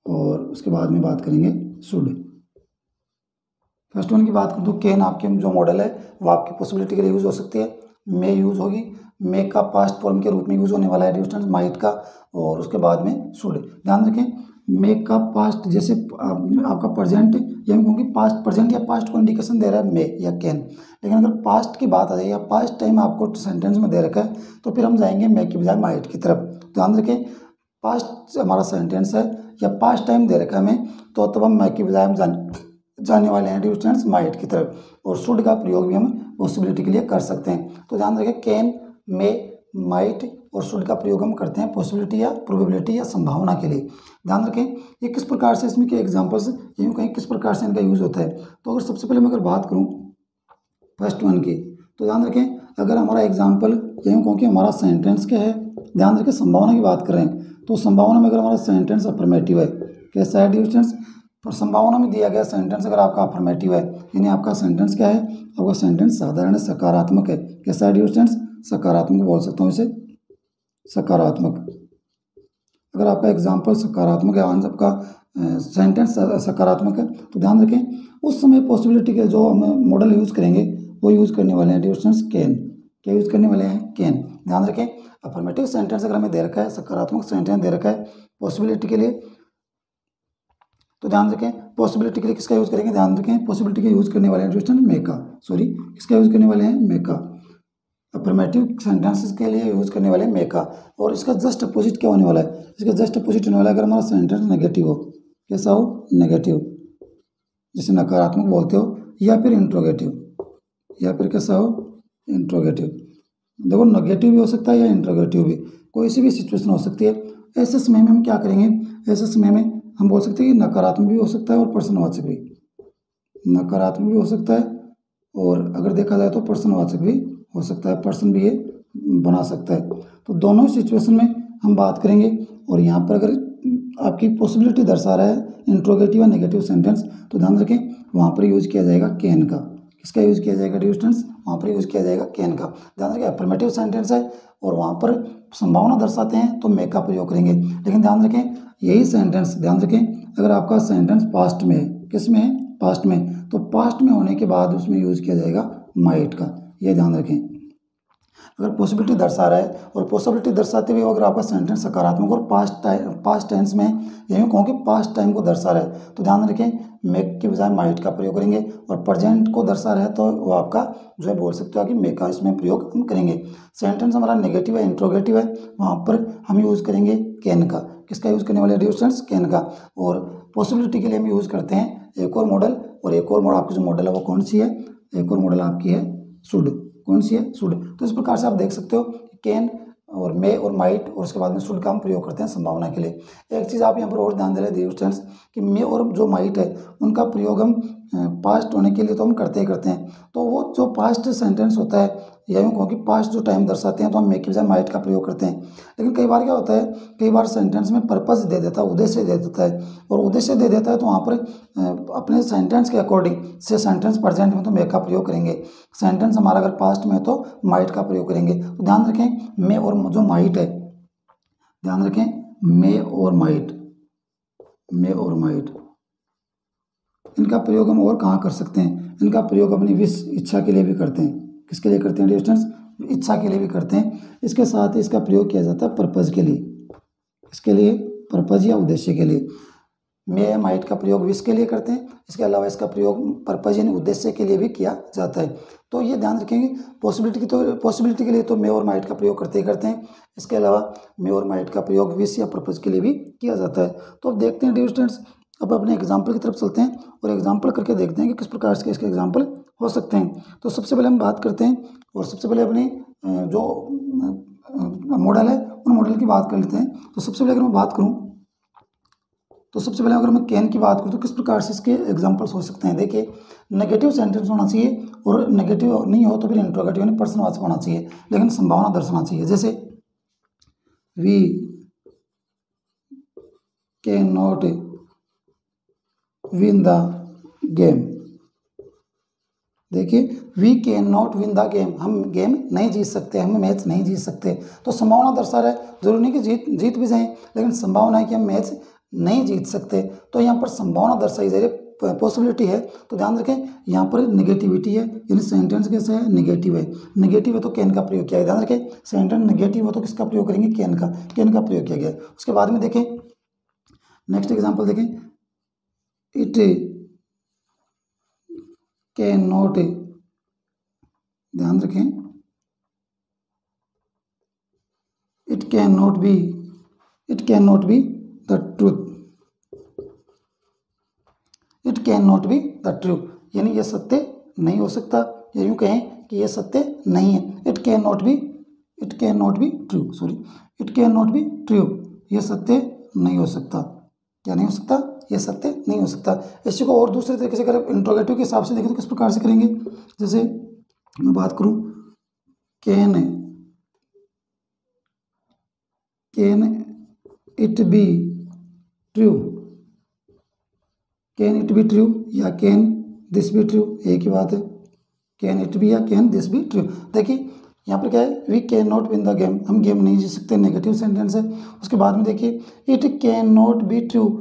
और उसके बाद में बात करेंगे शुड। फर्स्ट वन की बात करूँ तो कैन आपके जो मॉडल है वो आपकी पॉसिबिलिटी के लिए यूज़ हो सकती है। मे यूज़ होगी, मे का पास्ट फॉर्म के रूप में यूज़ होने वाला है डिस्टेंस माइट का, और उसके बाद में शुड। ध्यान रखें मे का पास्ट, जैसे आपका प्रेजेंट या मैं कहूँगी पास्ट, प्रेजेंट या पास्ट को इंडिकेशन दे रहा है मे या कैन, लेकिन अगर पास्ट की बात आ जाए या पास्ट टाइम आपको सेंटेंस में दे रखा है तो फिर हम जाएंगे मे की बजाय माइट की तरफ। ध्यान रखें पास्ट हमारा सेंटेंस है या पास्ट टाइम दे रखा है हमें, तो तब हम मे की बजाय हम जाने वाले हैं डिस्टेंस माइट की तरफ, और शुड का प्रयोग भी हम पॉसिबिलिटी के लिए कर सकते हैं। तो ध्यान रखें कैन, मे, माइट और शुड का प्रयोग हम करते हैं पॉसिबिलिटी या प्रोबेबिलिटी या संभावना के लिए। ध्यान रखें ये किस प्रकार से, इसमें के एग्जांपल्स यूँ कहीं किस प्रकार से इनका यूज़ होता है। तो अगर सबसे पहले मैं अगर बात करूँ फर्स्ट वन की, तो ध्यान रखें अगर हमारा एग्जाम्पल यूँ कहूँ कि हमारा सेंटेंस क्या है, ध्यान रखें संभावना की बात कर रहे हैं, तो संभावना में अगर हमारा सेंटेंस अफर्मेटिव है, कैसा है डिस्टेंस, पर संभावना में दिया गया सेंटेंस अगर आपका अफर्मेटिव है, यानी आपका सेंटेंस क्या है, आपका सेंटेंस साधारण सकारात्मक है। कैसा है डिस्टेंस, सकारात्मक बोल सकता हूँ इसे, सकारात्मक। अगर आपका एग्जाम्पल सकारात्मक है, आंसर आपका सेंटेंस सकारात्मक है, तो ध्यान रखें उस समय पॉसिबिलिटी के जो हम मॉडल यूज़ करेंगे वो यूज़ करने वाले हैं डिस्टेंस कैन। क्या यूज़ करने वाले हैं, कैन। ध्यान रखें अफर्मेटिव सेंटेंस अगर हमें दे रखा है, सकारात्मक सेंटेंस दे रखा है पॉसिबिलिटी के लिए, तो ध्यान रखें पॉसिबिलिटी के लिए किसका यूज़ करेंगे, ध्यान रखें पॉसिबिलिटी का यूज़ करने वाले हैं स्टूडेंट मे का, सॉरी किसका यूज़ करने वाले हैं, मे का। अफर्मेटिव सेंटेंसेस के लिए यूज़ करने वाले मे का। और इसका जस्ट अपोजिट क्या होने वाला है, इसका जस्ट अपोजिट होने वाला है अगर हमारा सेंटेंस नेगेटिव हो, कैसा हो, नेगेटिव, जिसे नकारात्मक बोलते हो, या फिर इंट्रोगेटिव, या फिर कैसा हो, इंट्रोगेटिव। देखो नेगेटिव भी हो सकता है या इंट्रोगेटिव भी, कोई सी भी सिचुएशन हो सकती है। ऐसे समय में हम क्या करेंगे, ऐसे समय में हम बोल सकते हैं कि नकारात्मक भी हो सकता है और प्रश्नवाचक भी, नकारात्मक भी हो सकता है और अगर देखा जाए तो प्रश्नवाचक भी हो सकता है, प्रश्न भी ये बना सकता है। तो दोनों सिचुएशन में हम बात करेंगे। और यहाँ पर अगर आपकी पॉसिबिलिटी दर्शा रहा है इंट्रोगेटिव या नेगेटिव सेंटेंस, तो ध्यान रखें वहाँ पर यूज़ किया जाएगा कैन का। किसका यूज़ किया जाएगा डियर स्टूडेंट्स, वहाँ पर यूज़ किया जाएगा कैन का। ध्यान रखें अफर्मेटिव सेंटेंस है और वहाँ पर संभावना दर्शाते हैं तो मे का प्रयोग करेंगे। लेकिन ध्यान रखें यही सेंटेंस, ध्यान रखें अगर आपका सेंटेंस पास्ट में है, किस में है, पास्ट में, तो पास्ट में होने के बाद उसमें यूज़ किया जाएगा माइट का, ये ध्यान रखें। अगर पॉसिबिलिटी दर्शा रहा है और पॉसिबिलिटी दर्शाते हुए अगर आपका सेंटेंस सकारात्मक और पास्ट टेंस में यही कहूँ कि पास्ट टाइम को दर्शा रहा है, तो ध्यान रखें मेक के बजाय माइट का प्रयोग करेंगे। और प्रेजेंट को दर्शा रहा है तो वो आपका जो है बोल सकते हो कि मेक का इसमें प्रयोग हम करेंगे। सेंटेंस हमारा नेगेटिव है, इंट्रोगेटिव है, वहाँ पर हम यूज़ करेंगे कैन का। किसका यूज़ करने वाले डियर स्टूडेंट्स, कैन का। और पॉसिबिलिटी के लिए हम यूज़ करते हैं एक और मॉडल, और एक और मॉडल आपकी जो मॉडल है वो कौन सी है, एक और मॉडल आपकी है शुड, कौन सी है, शुड। तो इस प्रकार से आप देख सकते हो कैन और मे और माइट और उसके बाद में शुड का हम प्रयोग करते हैं संभावना के लिए। एक चीज़ आप यहाँ पर और ध्यान दे रहे स्टूडेंट्स कि मे और जो माइट है उनका प्रयोग हम पास्ट होने के लिए तो हम करते ही करते हैं। तो वो जो पास्ट सेंटेंस होता है या यूँ कहूँ कि पास्ट जो टाइम दर्शाते हैं तो हम मे के बजाय माइट का प्रयोग करते हैं। लेकिन कई बार क्या होता है, कई बार सेंटेंस में पर्पस दे देता है, उद्देश्य दे देता है, और उद्देश्य दे देता है तो वहाँ पर अपने सेंटेंस के अकॉर्डिंग से सेंटेंस प्रेजेंट में तो मे का प्रयोग करेंगे, सेंटेंस हमारा अगर पास्ट में है तो माइट का प्रयोग करेंगे। तो ध्यान रखें मे और जो माइट है, ध्यान रखें मे और माइट, मे और माइट, इनका प्रयोग हम और कहाँ कर सकते हैं, इनका प्रयोग अपनी विश इच्छा के लिए भी करते हैं। किसके लिए करते हैं डियर स्टूडेंट्स, इच्छा के लिए भी करते हैं। इसके साथ ही इसका प्रयोग किया जाता है पर्पज़ के लिए, इसके लिए पर्पज़ या उद्देश्य के लिए। मे माइट का प्रयोग विश के लिए करते हैं, इसके अलावा इसका प्रयोग पर्पज़ यानी उद्देश्य के लिए भी किया जाता है। तो ये ध्यान रखेंगे पॉसिबिलिटी के लिए तो मे और माइट का प्रयोग करते ही करते हैं, इसके अलावा मे और माइट का प्रयोग विश या पर्पज़ के लिए भी किया जाता है। तो अब देखते हैं डियर स्टूडेंट्स, अब अपने एग्जाम्पल की तरफ चलते हैं और एग्जाम्पल करके देखते हैं कि किस प्रकार से इसके एग्जाम्पल हो सकते हैं। तो सबसे पहले हम बात करते हैं और सबसे पहले अपनी जो मॉडल है उन मॉडल की बात कर लेते हैं। तो सबसे पहले अगर मैं बात करूं, तो सबसे पहले अगर मैं कैन की बात करूं तो किस प्रकार से इसके एग्जाम्पल्स हो सकते हैं। देखिए नेगेटिव सेंटेंस होना चाहिए और नेगेटिव नहीं हो तो फिर इंट्रोगेटिव यानी प्रश्नवाचक होना चाहिए, लेकिन संभावना दर्शाना चाहिए। जैसे we can not win the game, देखिए we can not win the game, हम गेम नहीं जीत सकते, हम मैच नहीं जीत सकते। तो संभावना दर्शा रहा है, जरूरी नहीं कि जीत भी जाएं, लेकिन संभावना है कि हम मैच नहीं जीत सकते। तो यहाँ पर संभावना दर्शाई जा रही है, पॉसिबिलिटी है। तो ध्यान रखें यहाँ पर नेगेटिविटी है, यानी सेंटेंस कैसा है, नेगेटिव है, नेगेटिव है तो कैन का प्रयोग किया है। ध्यान रखें सेंटेंस नेगेटिव हो तो किसका प्रयोग करेंगे, कैन का प्रयोग किया गया। उसके बाद में देखें नेक्स्ट एग्जाम्पल देखें, इट कैन नॉट, ध्यान रखें it can not be the truth, it can not be the truth, यानी यह सत्य नहीं हो सकता, या यूँ कहें कि यह सत्य नहीं है। It can not be true, sorry it can not be true, यह सत्य नहीं हो सकता, क्या नहीं हो सकता, यह सत्य नहीं हो सकता। इसी को और दूसरे तरीके से अगर इंट्रोगेटिव के हिसाब से देखें तो किस प्रकार से करेंगे। जैसे मैं बात करूं can it be true, can it be true या कैन दिस बी ट्रू, एक ही बात है, कैन इट बी या कैन दिस बी ट्रू। देखिए यहाँ पर क्या है, we can not win the game, हम गेम नहीं जीत सकते, नेगेटिव सेंटेंस है। उसके बाद में देखिए it can not be true,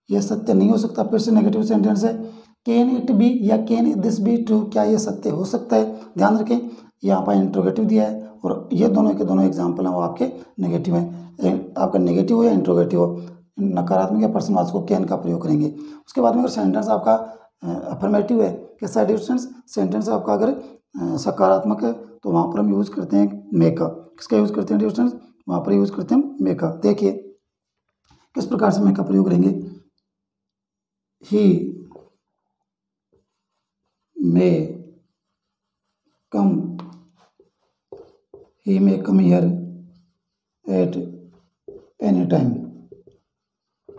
यह सत्य नहीं हो सकता, फिर से नेगेटिव सेंटेंस है। कैन इट बी या कैन दिस बी ट्रू, क्या यह सत्य हो सकता है। ध्यान रखें यहाँ पर इंट्रोगेटिव दिया है और ये दोनों के दोनों एग्जाम्पल हैं वो आपके नेगेटिव हैं, आपका नेगेटिव हो या इंट्रोगेटिव हो। नकारात्मक या प्रश्नवाचक को कैन का प्रयोग करेंगे। उसके बाद में अगर सेंटेंस आपका अफर्मेटिव है, कैसा है डियर स्टूडेंट्स, सेंटेंस आपका अगर सकारात्मक है तो वहाँ पर हम यूज़ करते हैं मे का। किसका यूज़ करते हैं डियर स्टूडेंट्स, वहाँ पर यूज़ करते हैं मे का। देखिए किस प्रकार से मे का प्रयोग करेंगे। He may come, he may come here at any time.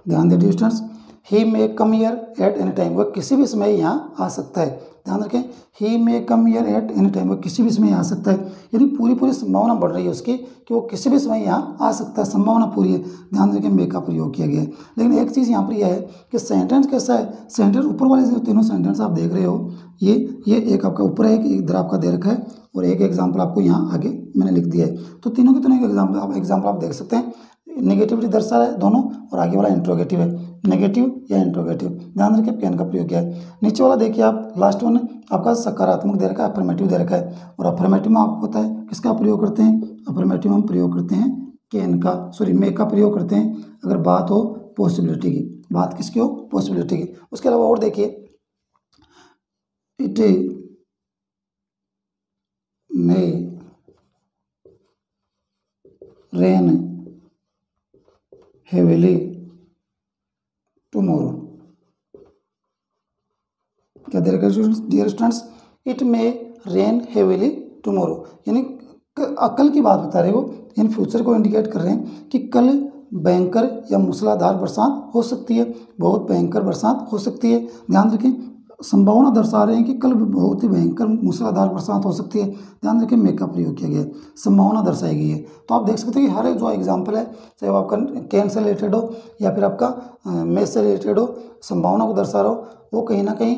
ध्यान दे dear students, he may come here at any time, वह किसी भी समय यहाँ आ सकता है। ध्यान रखें, he may come here at any time, वह किसी भी समय आ सकता है, यानी पूरी संभावना बढ़ रही है उसकी कि वो किसी भी समय यहाँ आ सकता है, संभावना पूरी है। ध्यान रखें, मे का प्रयोग किया गया है। लेकिन एक चीज़ यहाँ पर यह है कि सेंटेंस कैसा है, सेंटेंस ऊपर वाले जो तीनों सेंटेंस आप देख रहे हो, ये एक आपका ऊपर है, एक इधर आपका दे रखा है, और एक एग्जाम्पल आपको यहाँ आगे मैंने लिख दिया है। तो तीनों के तीनों एग्जाम्पल आप देख सकते हैं। नेगेटिविटी दर्शा रहा है दोनों, और आगे वाला इंट्रोगेटिव है, नेगेटिव या इंट्रोगेटिव। ध्यान रखिए कैन का प्रयोग किया है। नीचे वाला देखिए आप, लास्ट वन आपका सकारात्मक दे रखा है, अफर्मेटिव दे रखा है, और अफर्मेटिव में आपको पता है किसका प्रयोग करते हैं, अफर्मेटिव में हम प्रयोग करते हैं कैन का, सॉरी मे का प्रयोग करते हैं अगर बात हो पॉसिबिलिटी की। बात किसकी हो, पॉसिबिलिटी की। उसके अलावा और देखिए, it may rain heavily tomorrow. क्या दे रखा है dear students, it may rain heavily tomorrow, यानी कल की बात बता रहे हो, इन फ्यूचर को इंडिकेट कर रहे हैं कि कल भयंकर या मूसलाधार बरसात हो सकती है, बहुत भयंकर बरसात हो सकती है। ध्यान रखें, संभावना दर्शा रहे हैं कि कल बहुत ही भयंकर मूसलाधार बरसात हो सकती है। ध्यान रखें, मे का प्रयोग किया गया है, संभावना दर्शाई गई है। तो आप देख सकते हैं कि हर एक जो एग्जाम्पल है, चाहे वो आपका कैन से रिलेटेड हो या फिर आपका मे से रिलेटेड हो, संभावना को दर्शा रहा हो, वो कहीं ना कहीं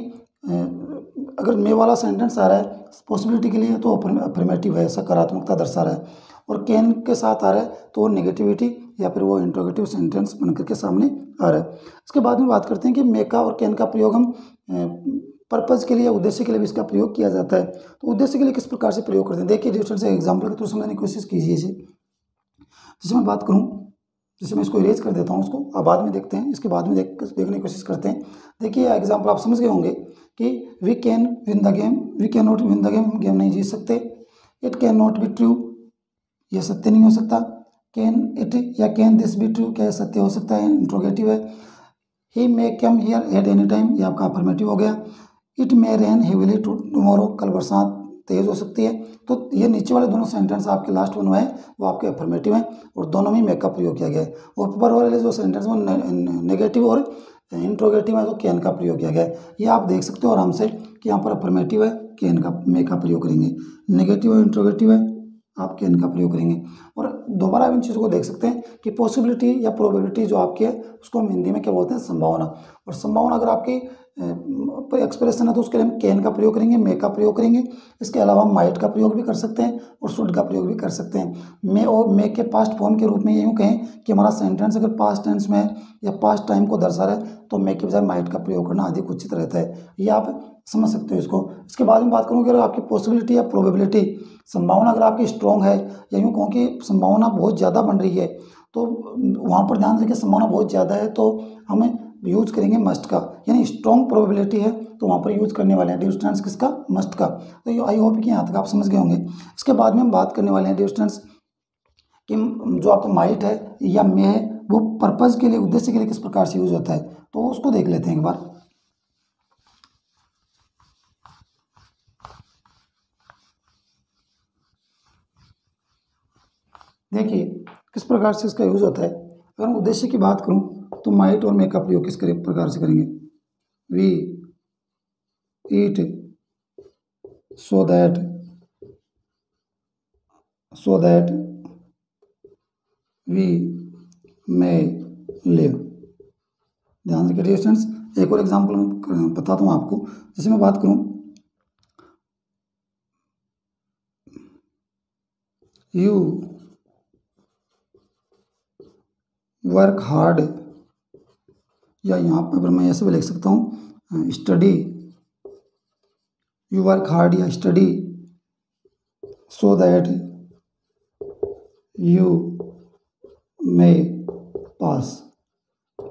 अगर मे वाला सेंटेंस आ रहा है पॉसिबिलिटी के लिए तो अफर्मेटिव है, सकारात्मकता दर्शा रहा है, और कैन के साथ आ रहा है तो वो नेगेटिविटी या फिर वो इंट्रोगेटिव सेंटेंस बनकर के सामने आ रहा है। इसके बाद में बात करते हैं कि मे का और कैन का प्रयोग हम पर्पज के लिए, उद्देश्य के लिए भी इसका प्रयोग किया जाता है। तो उद्देश्य के लिए किस प्रकार से प्रयोग करते हैं, देखिए डिस्टेंस से एग्जाम्पल के थ्रू समझने की कोशिश कीजिए इसे। जैसे मैं बात करूँ, जैसे मैं इसको इरेज कर देता हूँ, उसको अब बाद में देखते हैं, इसके बाद में देखने की कोशिश करते हैं। देखिए एग्जाम्पल आप समझ गए होंगे कि we can win the game, we can not win the game, हम गेम नहीं जीत सकते। It can not be true, यह सत्य नहीं हो सकता। कैन इट या कैन दिस बी ट्रू, क्या सत्य हो सकता है, इंट्रोगेटिव है। He may come here at any time, ये आपका अफर्मेटिव हो गया। It may rain heavily tomorrow, कल बरसात तेज हो सकती है। तो ये नीचे वाले दोनों सेंटेंस आपके लास्ट वन है वो आपके अफर्मेटिव हैं, और दोनों में मे का प्रयोग किया गया है। और ऊपर वाले जो सेंटेंस वो नेगेटिव और इंट्रोगेटिव है, तो कैन का प्रयोग किया गया है। ये आप देख सकते हो आराम से कि यहाँ पर अफर्मेटिव है, कैन का मे का प्रयोग करेंगे, नेगेटिव और इंट्रोगेटिव है, आप कैन का प्रयोग करेंगे। और दोबारा इन चीज़ों को देख सकते हैं कि पॉसिबिलिटी या प्रोबेबिलिटी जो आपकी है उसको हम हिंदी में क्या बोलते हैं, संभावना। और संभावना अगर आपकी एक्सप्रेशन है तो उसके लिए हम कैन का प्रयोग करेंगे, मे का प्रयोग करेंगे। इसके अलावा हम माइट का प्रयोग भी कर सकते हैं और शुड का प्रयोग भी कर सकते हैं। मे और मे के पास्ट फॉर्म के रूप में यूँ कहें कि हमारा सेंटेंस अगर पास्ट टेंस में है या पास्ट टाइम को दर्शा रहा है तो मे के बजाय माइट का प्रयोग करना अधिक उचित रहता है। ये आप समझ सकते हो इसको। इसके बाद में बात करूँ कि अगर आपकी पॉसिबिलिटी या प्रोबेबिलिटी, संभावना अगर आपकी स्ट्रॉन्ग है या यूँ कहूँ कि संभावना बहुत ज़्यादा बन रही है, तो वहाँ पर ध्यान रखिए संभावना बहुत ज़्यादा है तो हमें यूज करेंगे मस्ट का, यानी स्ट्रॉन्ग प्रोबेबिलिटी है तो वहाँ पर यूज करने वाले हैं डियर स्टूडेंट्स किसका, मस्ट का। तो ये आई होप कि यहाँ तक आप समझ गए होंगे। इसके बाद में हम बात करने वाले हैं डियर स्टूडेंट्स कि जो आपका माइट है या मे है वो पर्पज़ के लिए, उद्देश्य के लिए किस प्रकार से यूज होता है, तो उसको देख लेते हैं एक बार। देखिए किस प्रकार से इसका यूज होता है। अगर मैं उद्देश्य की बात करूं तो माइट और मे का प्रयोग किस प्रकार से करेंगे, we eat so that we may live. ध्यान रखिए डियर स्टूडेंट्स, एक और एग्जांपल मैं बताता हूँ आपको। जैसे मैं बात करूँ, यू वर्क हार्ड, या यहाँ पर मैं ऐसे भी लिख सकता हूँ स्टडी, यू वर्क हार्ड या study so that you may pass.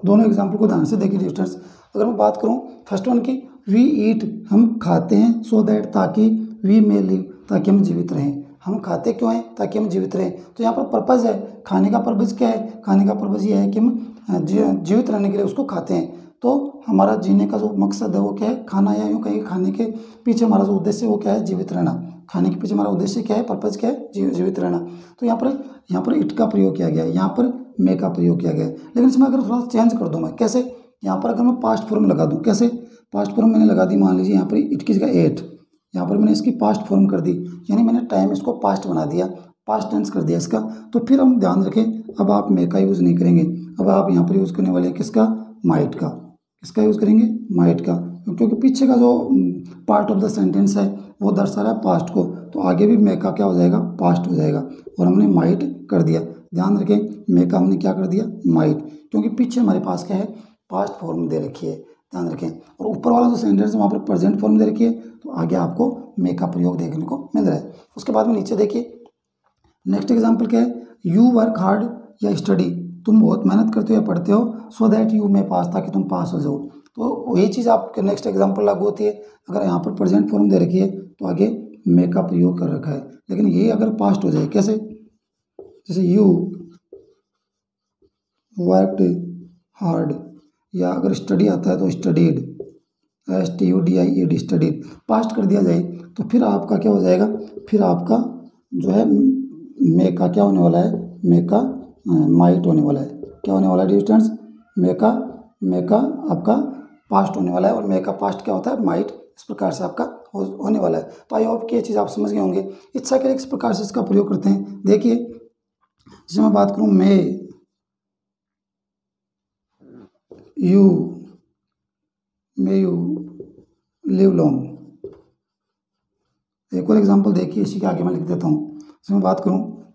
दोनों एग्जाम्पल को ध्यान से देखिए स्टूडेंट्स। अगर मैं बात करूँ फर्स्ट वन की, वी ईट, हम खाते हैं, सो दैट, ताकि, वी मे लिव, ताकि हम जीवित रहें। हम खाते क्यों हैं? ताकि हम जीवित रहें। तो यहाँ पर पर्पज़ है, खाने का पर्पज़ क्या है? खाने का पर्पज़ ये है कि हम जीवित रहने के लिए उसको खाते हैं। तो हमारा जीने का जो मकसद है वो क्या है? खाना, या यूँ कहीं खाने के पीछे हमारा जो उद्देश्य है वो क्या है? जीवित रहना। खाने के पीछे हमारा उद्देश्य क्या है? पर्पज़ क्या है? जीवित रहना। तो यहाँ पर इट का प्रयोग किया गया है, यहाँ पर मे का प्रयोग किया गया है। लेकिन इसमें अगर थोड़ा चेंज कर दूँ मैं, कैसे? यहाँ पर अगर मैं पास्ट फॉर्म लगा दूँ, कैसे? पास्ट फॉर्म मैंने लगा दी, मान लीजिए यहाँ पर इट की जगह एट, यहाँ पर मैंने इसकी पास्ट फॉर्म कर दी, यानी मैंने टाइम इसको पास्ट बना दिया, पास्ट टेंस कर दिया इसका। तो फिर हम ध्यान रखें, अब आप मे का यूज़ नहीं करेंगे, अब आप यहाँ पर यूज़ करने वाले हैं किसका? माइट का। किसका यूज़ करेंगे? माइट का, क्योंकि पीछे का जो पार्ट ऑफ द सेंटेंस है वो दर्शा रहा है पास्ट को, तो आगे भी मे का क्या हो जाएगा? पास्ट हो जाएगा, और हमने माइट कर दिया। ध्यान रखें, मे का हमने क्या कर दिया? माइट, क्योंकि पीछे हमारे पास क्या है? पास्ट फॉर्म दे रखी है, ध्यान रखें। और ऊपर वाला जो सेंटेंस है वहाँ पर प्रेजेंट फॉर्म दे रखी है, तो आगे आपको मे का प्रयोग देखने को मिल रहा है। उसके बाद में नीचे देखिए, नेक्स्ट एग्जाम्पल क्या है? यू वर्क हार्ड या स्टडी, तुम बहुत मेहनत करते हो या पढ़ते हो, सो दैट यू मे पास, ताकि तुम पास हो जाओ। तो वही चीज़ आपके नेक्स्ट एग्जाम्पल लागू होती है। अगर यहाँ पर प्रेजेंट फॉर्म दे रखी है तो आगे मे का प्रयोग कर रखा है, लेकिन ये अगर पास्ट हो जाए, कैसे? जैसे यू वर्कड हार्ड, या अगर स्टडी आता है तो स्टडीड, STUDIED, स्टडीड, पास्ट कर दिया जाए तो फिर आपका क्या हो जाएगा? फिर आपका जो है मे का क्या होने वाला है? मे का माइट होने वाला है। क्या होने वाला है स्टूडेंट्स? मे का आपका पास्ट होने वाला है, और मे का पास्ट क्या होता है? माइट। इस प्रकार से आपका होने वाला है। तो आई होप कि ये चीज़ आप समझ गए होंगे। इच्छा के लिए किस प्रकार से इसका प्रयोग करते हैं, देखिए। जैसे मैं बात करूँ, मे यू लिव लॉन्ग। एक और एग्जांपल देखिए, इसी के आगे मैं लिख देता हूँ। जैसे मैं बात करूँ,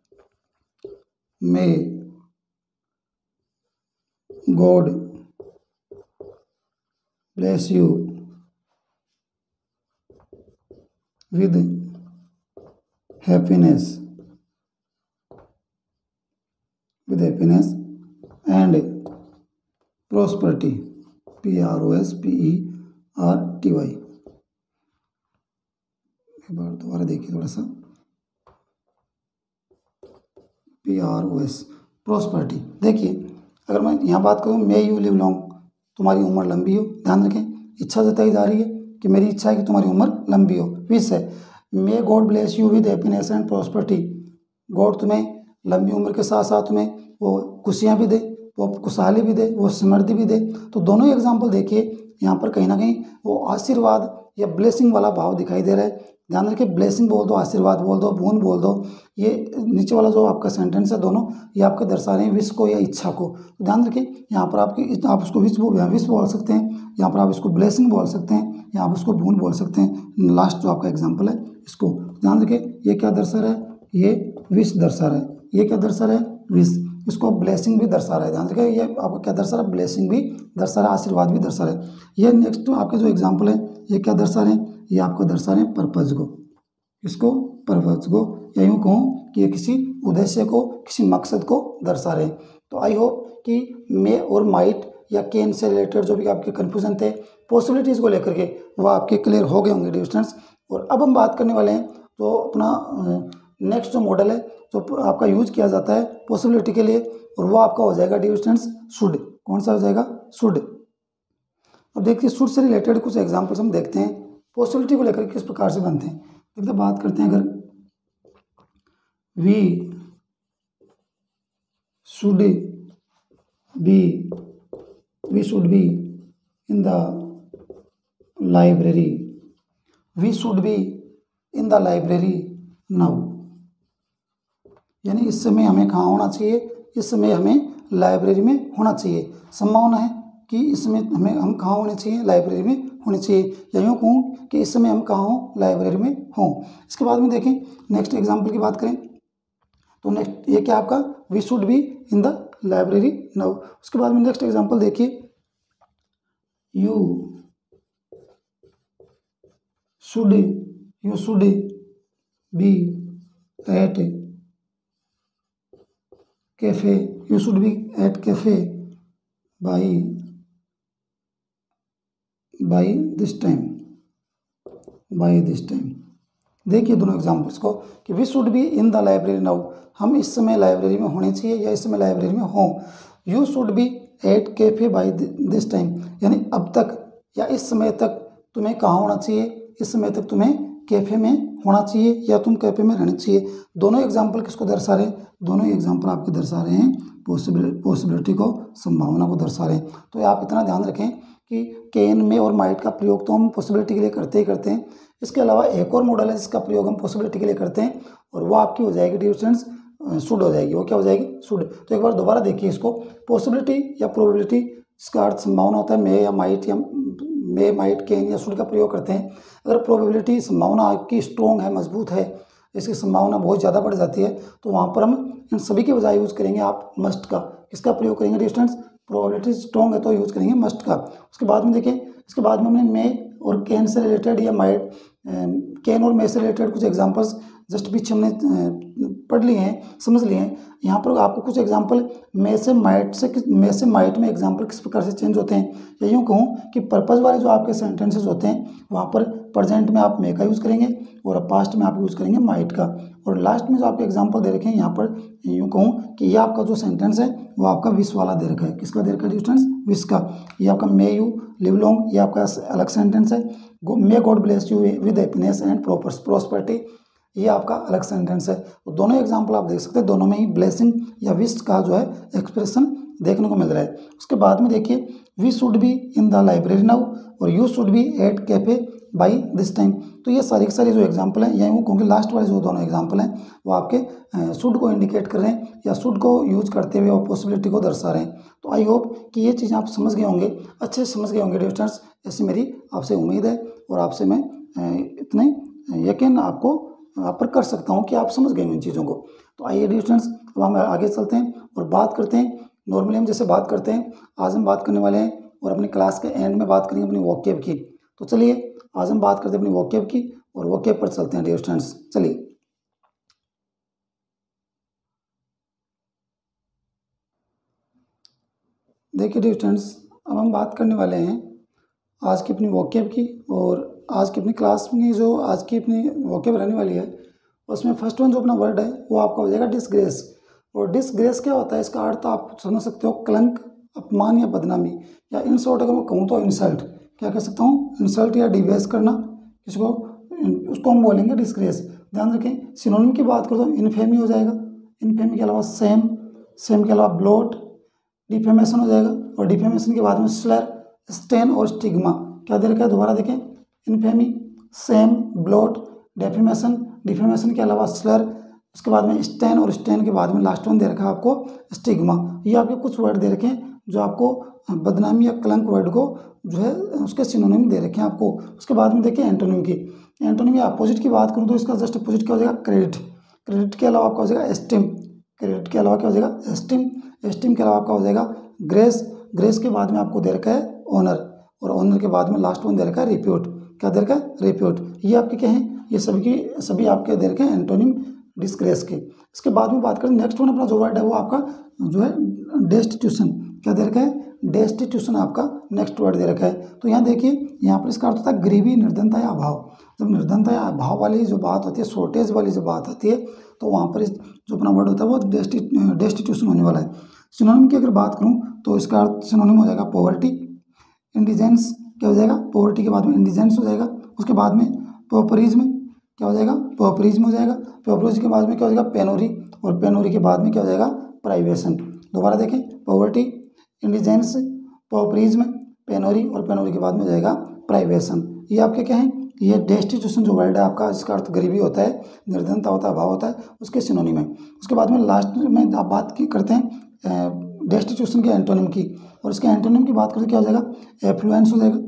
may God bless you with happiness and prosperity, PROSPERTY। एक बार दोबारा देखिए थोड़ा सा, PROS, प्रोस्पेरिटी। देखिए, अगर मैं यहाँ बात करूँ, मे यू लिव लॉन्ग, तुम्हारी उम्र लंबी हो। ध्यान रखें, इच्छा जताई जा रही है कि मेरी इच्छा है कि तुम्हारी उम्र लंबी हो। विश है, may God bless you with happiness and prosperity, God तुम्हें लंबी उम्र के साथ साथ तुम्हें वो खुशियाँ भी दे, वो खुशहाली भी दे, वो समृद्धि भी दे। तो दोनों ही एग्जाम्पल देखिए, यहाँ पर कहीं ना कहीं वो आशीर्वाद या ब्लेसिंग वाला भाव दिखाई दे रहा है। ध्यान रखिए, ब्लेसिंग बोल दो, आशीर्वाद बोल दो, बून बोल दो, ये नीचे वाला जो आपका सेंटेंस है दोनों ये आपके दर्शा रहे हैं विश को या इच्छा को। तो ध्यान रखिए, यहाँ पर आप उसको विश बोल सकते हैं, यहाँ पर आप इसको ब्लेसिंग बोल सकते हैं, या आप उसको बून बोल सकते हैं। लास्ट जो आपका एग्जाम्पल है इसको ध्यान रखिए, ये क्या दर्शा रहा है? ये विश दर्शा रहा है। ये क्या दर्शा रहा है? विश। इसको ब्लेसिंग भी दर्शा रहा है। ध्यान रखिए, ये आपको क्या दर्शा रहा है? ब्लेसिंग भी दर्शा रहा है, आशीर्वाद भी दर्शा रहा है। ये नेक्स्ट आपके जो एग्जाम्पल है ये क्या दर्शा रहे हैं? ये आपको दर्शा रहे हैं पर्पज को। इसको पर्पज को, या यूँ कहूँ कि ये किसी उद्देश्य को, किसी मकसद को दर्शा रहे हैं। तो आई होप कि मे और माइट या कैन से रिलेटेड जो भी आपके कन्फ्यूजन थे पॉसिबिलिटीज़ को लेकर के, वह आपके क्लियर हो गए होंगे डियर स्टूडेंट्स। और अब हम बात करने वाले हैं तो अपना नेक्स्ट जो मॉडल है जो आपका यूज किया जाता है पॉसिबिलिटी के लिए, और वो आपका हो जाएगा डियर स्टूडेंट्स शुड। कौन सा हो जाएगा? शुड। अब देखिए, शुड से रिलेटेड कुछ एग्जाम्पल्स हम देखते हैं, पॉसिबिलिटी को लेकर किस प्रकार से बनते हैं। देखते बात करते हैं, अगर we should be in the library, we should be in the library now, यानी इस समय हमें कहाँ होना चाहिए? इस समय हमें लाइब्रेरी में होना चाहिए। संभावना है कि इस समय हम कहाँ होने चाहिए? लाइब्रेरी में होने चाहिए, या यूँ कहूँ कि इस समय हम कहाँ हों? लाइब्रेरी में हों। इसके बाद में देखें, नेक्स्ट एग्जाम्पल की बात करें तो नेक्स्ट ये क्या आपका? We should be in the library now. उसके बाद में नेक्स्ट एग्जाम्पल देखिए, you should be at cafe, you should be at cafe by this time, by this time. देखिए दोनों एग्जाम्पल्स को कि we should be in the library now, हम इस समय लाइब्रेरी में होने चाहिए या इस समय लाइब्रेरी में हों। You should be at cafe by this time, यानी अब तक या इस समय तक तुम्हें कहाँ होना चाहिए, इस समय तक तुम्हें कैफे में होना चाहिए या तुम कैफे में रहना चाहिए। दोनों एग्जाम्पल किसको दर्शा रहे हैं, दोनों एग्जाम्पल आपके दर्शा रहे हैं पॉसिबिलिटी को, संभावना को दर्शा रहे हैं। तो आप इतना ध्यान रखें कि कैन में और माइट का प्रयोग तो हम पॉसिबिलिटी के लिए करते ही करते हैं, इसके अलावा एक और मॉडल है जिसका प्रयोग हम पॉसिबिलिटी के लिए करते हैं और वो आपकी हो जाएगी डियर स्टूडेंट्स शुड हो जाएगी। वो क्या हो जाएगी, शुड। तो एक बार दोबारा देखिए इसको, पॉसिबिलिटी या प्रोबेबिलिटी, इसका अर्थ संभावना होता है, मे या माइट या मे माइट कैन या शुड का प्रयोग करते हैं। अगर प्रोबेबिलिटी संभावना आपकी स्ट्रॉन्ग है, मजबूत है, इसकी संभावना बहुत ज़्यादा बढ़ जाती है, तो वहाँ पर हम इन सभी के बजाय यूज़ करेंगे आप मस्ट का। किसका प्रयोग करेंगे डियर स्टूडेंट्स, प्रोबेबिलिटी स्ट्रॉन्ग है तो यूज़ करेंगे मस्ट का। उसके बाद में देखिए, इसके बाद में हमने मे और कैन से रिलेटेड या माइट, कैन और मे से रिलेटेड कुछ एग्जांपल्स जस्ट पीछे हमने पढ़ लिए हैं, समझ लिए हैं। यहाँ पर आपको कुछ एग्जांपल मे से माइट में एग्जांपल किस प्रकार से चेंज होते हैं, या यूँ कहूँ कि पर्पज़ वाले जो आपके सेंटेंसेस होते हैं वहाँ पर प्रेजेंट में आप मे का यूज़ करेंगे और पास्ट में आप यूज़ करेंगे माइट का। और लास्ट में जो आपके एग्जाम्पल दे रखे हैं यहाँ पर, यूँ कहूँ कि ये आपका जो सेंटेंस है वो आपका विश वाला दे रखा है। किसका दे रखा है डिस्टेंस, विश का। ये आपका मे यू लिव लॉन्ग, ये आपका अलग सेंटेंस है। May God bless you with happiness and prosperity, ये आपका अलग सेंटेंस है। तो दोनों एग्जाम्पल आप देख सकते हैं, दोनों में ही ब्लेसिंग या विश का जो है एक्सप्रेशन देखने को मिल रहा है। उसके बाद में देखिए, we should be in the library now और you should be at cafe by this time. तो ये सारी सारी जो एग्जाम्पल हैं, या वो क्योंकि लास्ट वाले जो दोनों एग्जाम्पल हैं वो आपके शुड को इंडिकेट कर रहे हैं या शुड को यूज करते हुए और पॉसिबिलिटी को दर्शा रहे हैं। तो आई होप कि ये चीज़ें आप समझ गए होंगे, अच्छे से समझ गए होंगे डियर स्टूडेंट्स, ऐसी मेरी आपसे उम्मीद है और आपसे मैं इतने यकीन आपको आप पर कर सकता हूँ कि आप समझ गए इन चीज़ों को। तो आइए डियर स्टूडेंट्स, अब हम आगे चलते हैं और बात करते हैं। नॉर्मली हम जैसे बात करते हैं, आज हम बात करने वाले हैं और अपनी क्लास के एंड में बात करेंगे अपनी वोकैब की। तो चलिए आज हम बात करते हैं अपनी वोकैब की और वोकैब पर चलते हैं डियर स्टूडेंट्स। चलिए देखिए डियर स्टूडेंट्स, अब हम बात करने वाले हैं आज की अपनी वोकैब की। और आज की अपनी क्लास में जो आज की अपनी वोकैब रहने वाली है उसमें फर्स्ट वन जो अपना वर्ड है वो आपका हो जाएगा डिसग्रेस। और डिसग्रेस क्या होता है, इसका अर्थ आप समझ सकते हो कलंक, अपमान या बदनामी, या इन शॉर्ट अगर मैं कहूँ तो इंसल्ट। क्या कह सकता हूँ, इंसल्ट या डिवेस करना किसको, उसको हम बोलेंगे डिसग्रेस। ध्यान रखें, सिनोनिम की बात करो तो इनफेमी हो जाएगा, इनफेमी के अलावा सेम, सेम के अलावा ब्लोट, डिफेमेशन हो जाएगा, और डिफेमेशन के बाद में स्लर, स्टेन और स्टिग्मा। क्या दे रखा है, दोबारा देखें, infamy, same, bloat, defamation, defamation के अलावा स्लर, उसके बाद में स्टेन, और स्टेन के बाद में लास्ट वन दे रखा है आपको स्टिग्मा। ये आपके कुछ वर्ड दे रखे हैं जो आपको बदनामी या कलंक वर्ड को जो है उसके सिनोनिम दे रखे हैं आपको। उसके बाद में देखिए एंटोनिम की, एंटोनिम या अपोजिट की बात करूँ तो इसका जस्ट अपोजिट क्या हो जाएगा, क्रेडिट। क्रेडिट के अलावा आपका हो जाएगा एस्टिम, क्रेडिट के अलावा क्या हो जाएगा एस्टिम, एस्टिम के अलावा आपका हो जाएगा ग्रेस, ग्रेस के बाद में आपको दे रखा है ऑनर, और ऑनर के बाद में लास्ट वन दे रखा है रिप्यूट। क्या दे रखा है, रिप्यूट। ये आपके क्या हैं, ये सभी आपके दे रखे हैं एंटोनिम डिसग्रेस के। इसके बाद में बात करें नेक्स्ट वन अपना जो वर्ड है वो आपका जो है डेस्टिट्यूशन। क्या दे रखा है, डेस्टिट्यूशन आपका नेक्स्ट वर्ड दे रखा है। तो यहाँ देखिए, यहाँ पर इसका अर्थ होता है गरीबी, निर्धनता या अभाव। जब निर्धनता या अभाव वाली जो बात होती है, शॉर्टेज वाली जो बात होती है, तो वहाँ पर जो अपना वर्ड होता है वो डेस्टिट्यूशन होने वाला है। सिनोनिम की अगर बात करूँ तो इसका अर्थ सिनोनिम हो जाएगा पॉवर्टी, इंडिजेंस। क्या हो जाएगा, पॉवर्टी के बाद में इंडिजेंस हो जाएगा। उसके बाद में पॉपरिज्म, क्या हो जाएगा, पॉपरिज्म हो जाएगा। पॉपरिज्म के बाद में क्या हो जाएगा, पेनोरी, और पेनोरी के बाद में क्या हो जाएगा, प्राइवेशन। दोबारा देखें, पॉवर्टी, इंडिजेंस, पॉपरिज्म, पेनोरी, और पेनोरी के बाद में हो जाएगा प्राइवेशन। ये आपके क्या हैं, ये डेस्टिट्यूशन जो वर्ड है आपका, जिसका अर्थ गरीबी होता है, निर्धनता होता है, अभाव होता है, उसके सिनोनिम है। उसके बाद में लास्ट में आप बात करते हैं डेस्टिट्यूशन के एंटोनिम की, और इसके एंटोनिम की बात करें क्या हो जाएगा, एफ्लुएंस हो जाएगा।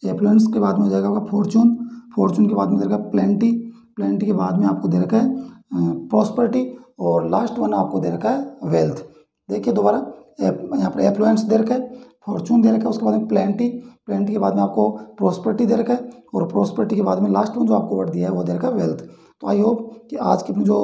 एफ्लुएंस के बाद में हो जाएगा आपका फॉर्चून, फॉर्चून के बाद में दे रखा है प्लेंटी, प्लेंटी के बाद में आपको दे रखा है प्रॉस्पेरिटी, और लास्ट वन आपको दे रखा है वेल्थ। देखिए दोबारा, यहाँ पर एफ्लुएंस दे रखा है, फॉर्चून दे रखा है, उसके बाद में प्लेंटी, प्लेंटी के बाद में आपको प्रॉस्पेरिटी दे रखा है, और प्रॉस्पेरिटी के बाद में लास्ट वन जो आपको वर्ड दिया है वो दे रखा है वेल्थ। तो आई होप कि आज की अपनी जो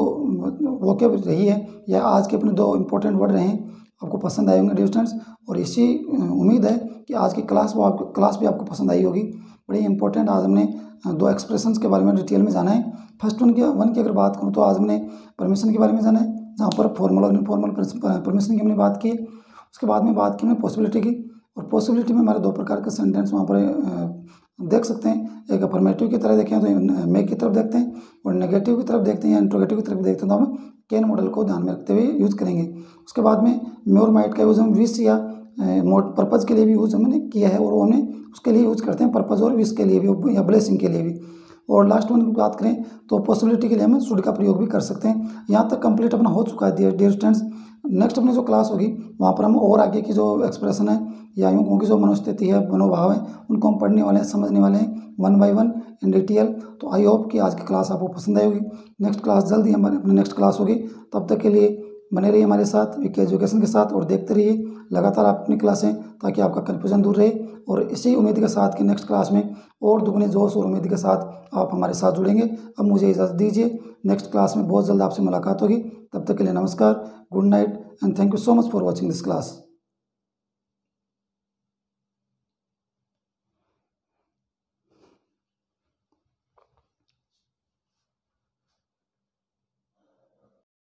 वोकैब रही है या आज के अपने दो इंपॉर्टेंट वर्ड रहे हैं आपको पसंद आए होंगे डियर स्टूडेंट्स। और इसी उम्मीद है कि आज की क्लास भी आपको पसंद आई होगी। बड़ी इंपॉर्टेंट आज हमने दो एक्सप्रेशंस के बारे में डिटेल में जाना है। फर्स्ट वन की अगर बात करूँ तो आज हमने परमिशन के बारे में जाना है, जहाँ पर फॉर्मल और इनफॉर्मल परमिशन की हमने बात की। उसके बाद में बात की हमने पॉसिबिलिटी की, और पॉसिबिलिटी में हमारे दो प्रकार के सेंटेंस वहाँ पर देख सकते हैं। एक अफर्मेटिव की तरह देखें तो मेक की तरफ देखते हैं, और नेगेटिव की तरफ देखते हैं या इंट्रोगेटिव की तरफ देखते हैं तो हम कैन मॉडल को ध्यान में रखते हुए यूज़ करेंगे। उसके बाद में मोर माइट का यूज़ हम विश या पर्पज़ के लिए भी यूज़ हमने किया है, और वो हमने उसके लिए यूज़ करते हैं, पर्पज़ और विश के लिए भी या ब्लेसिंग के लिए भी। और लास्ट वन की बात करें तो पॉसिबिलिटी के लिए हम शुड का प्रयोग भी कर सकते हैं। यहाँ तक कंप्लीट अपना हो चुका है डियर स्टूडेंट्स। नेक्स्ट अपनी जो क्लास होगी वहाँ पर हम और आगे की जो एक्सप्रेशन है या यूँ कहूँ की जो मनोस्थिति है, मनोभाव है, उनको हम पढ़ने वाले हैं, समझने वाले हैं one by one in detail. तो आई होप कि आज की क्लास आपको पसंद आई होगी। नेक्स्ट क्लास जल्दी हमारी अपनी नेक्स्ट क्लास होगी। तब तक के लिए बने रहिए हमारे साथ विकी एजुकेशन के साथ, और देखते रहिए लगातार आप अपनी क्लासें, ताकि आपका कन्फ्यूजन दूर रहे। और इसी उम्मीद के साथ कि नेक्स्ट क्लास में और दुगने जोश और उम्मीद के साथ आप हमारे साथ जुड़ेंगे। अब मुझे इजाज़त दीजिए, नेक्स्ट क्लास में बहुत जल्द आपसे मुलाकात होगी। तब तक के लिए नमस्कार, good night, and thank you so much for watching this class.